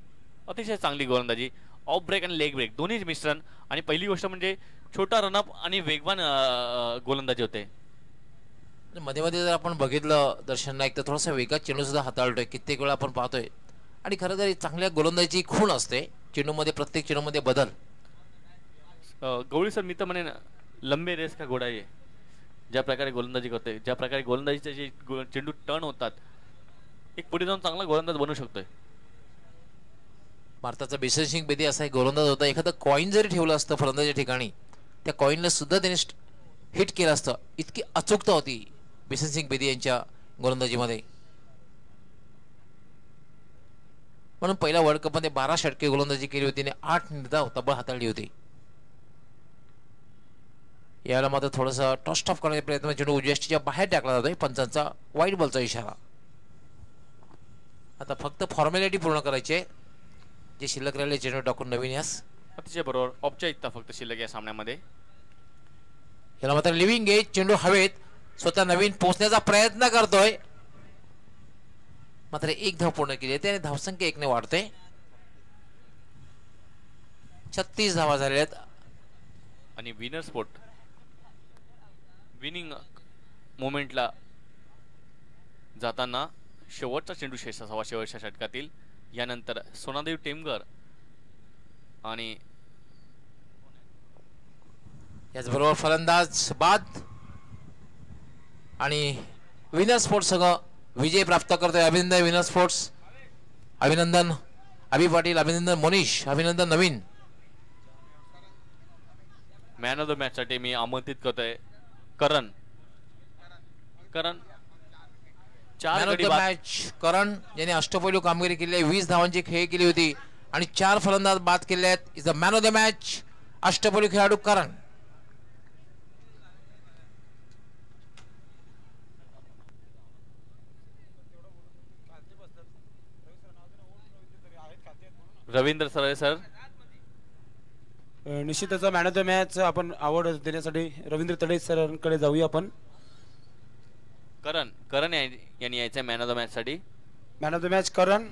अतिशय चांगली गोलंदाजी, ऑफ ब्रेक आणि लेग ब्रेक दोन्ही मिश्रण. आणि पहिली गोष्ट म्हणजे छोटा रनअप आणि वेगवान गोलंदाजी होते. मध्ये मध्ये जर आपण बघितलं दर्शन नाईक तर थोडासा वेगात चेंडू सुद्धा हाताळतोय, कित्येक वेळा आपण पाहतोय. आणि खरं तर चांगल्या गोलंदाजीची खूण असते चेंडूमध्ये, प्रत्येक चेंडूमध्ये बदल. गवळी सर, मी तर म्हणेन लंबे रेस का घोडा आहे. ज्या प्रकारे गोलंदाजी करतोय, ज्या प्रकारे गोलंदाजीचे जे चेंडू टर्न होतात, एक पुढे जाऊन चांगला गोलंदाज बनू शकतोय. भारताचा बिशन सिंग बेदी असा एक गोलंदाज होता, एखादं कॉईन जरी ठेवलं असतं फलंदाजीच्या ठिकाणी त्या कॉईनला सुद्धा त्याने हिट केलं असतं. इतकी अचूकता होती बिशन सिंग बेदी यांच्या गोलंदाजीमध्ये. म्हणून पहिल्या वर्ल्ड कप मध्ये 12 षटके गोलंदाजी केली होती आणि 8 निर्धाव तब्बल हाताळली होती. याला मात्र थोडासा टॉस्ट ऑफ करण्याचा प्रयत्न, चेंडू उजव्या बाहेर टाकला जातोय, पंचांचा वाईट बॉलचा इशारा. आता फक्त फॉर्मॅलिटी पूर्ण करायची आहे, जे शिल्लक राहिले चेंडू टाकून नवीन यास. अतिशय बरोबर, औपचारिकता फक्त शिल्लक या सामन्यामध्ये. याला मात्र लिव्हिंग एज, चेंडू हवेत, स्वतः नवीन पोहोचण्याचा प्रयत्न करतोय, मात्र 1 धाव पूर्ण केली त्याने धावसंख्या 1 ने वाढते. 36 धावा झालेल्या आहेत. आणि विनर स्पोर्ट विनिंग मोमेंटला जाताना शेवटचा चेंडू शेष असावा शेवटच्या षटकातील. यानंतर सोनादेव टेमगर आणि याचबरोबर फलंदाज बाद आणि विनर स्पोर्ट्स संघ विजय प्राप्त करतोय. अभिनंदन विनर स्पोर्ट्स, अभिनंदन अभि पाटील, अभिनंदन मोनिश, अभिनंदन नवीन. मॅन ऑफ द मॅच साठी मी आमंत्रित करतोय करण. 4 गडी मॅच करण याने अष्टपैलू कामगिरी केली आहे, 20 धावांची खेळी केली होती आणि 4 फलंदाज बाद केले आहेत. Is the man of the match, अष्टपैलू खेळाडू करण. रवींद्र सरळे सर, निश्चितच मॅन ऑफ द मॅच आपण आवड देण्यासाठी रवींद्र तडे सरांकडे जाऊया आपण. करण यांनी यायचं मॅन ऑफ द मॅच साठी. Man of the match Karan.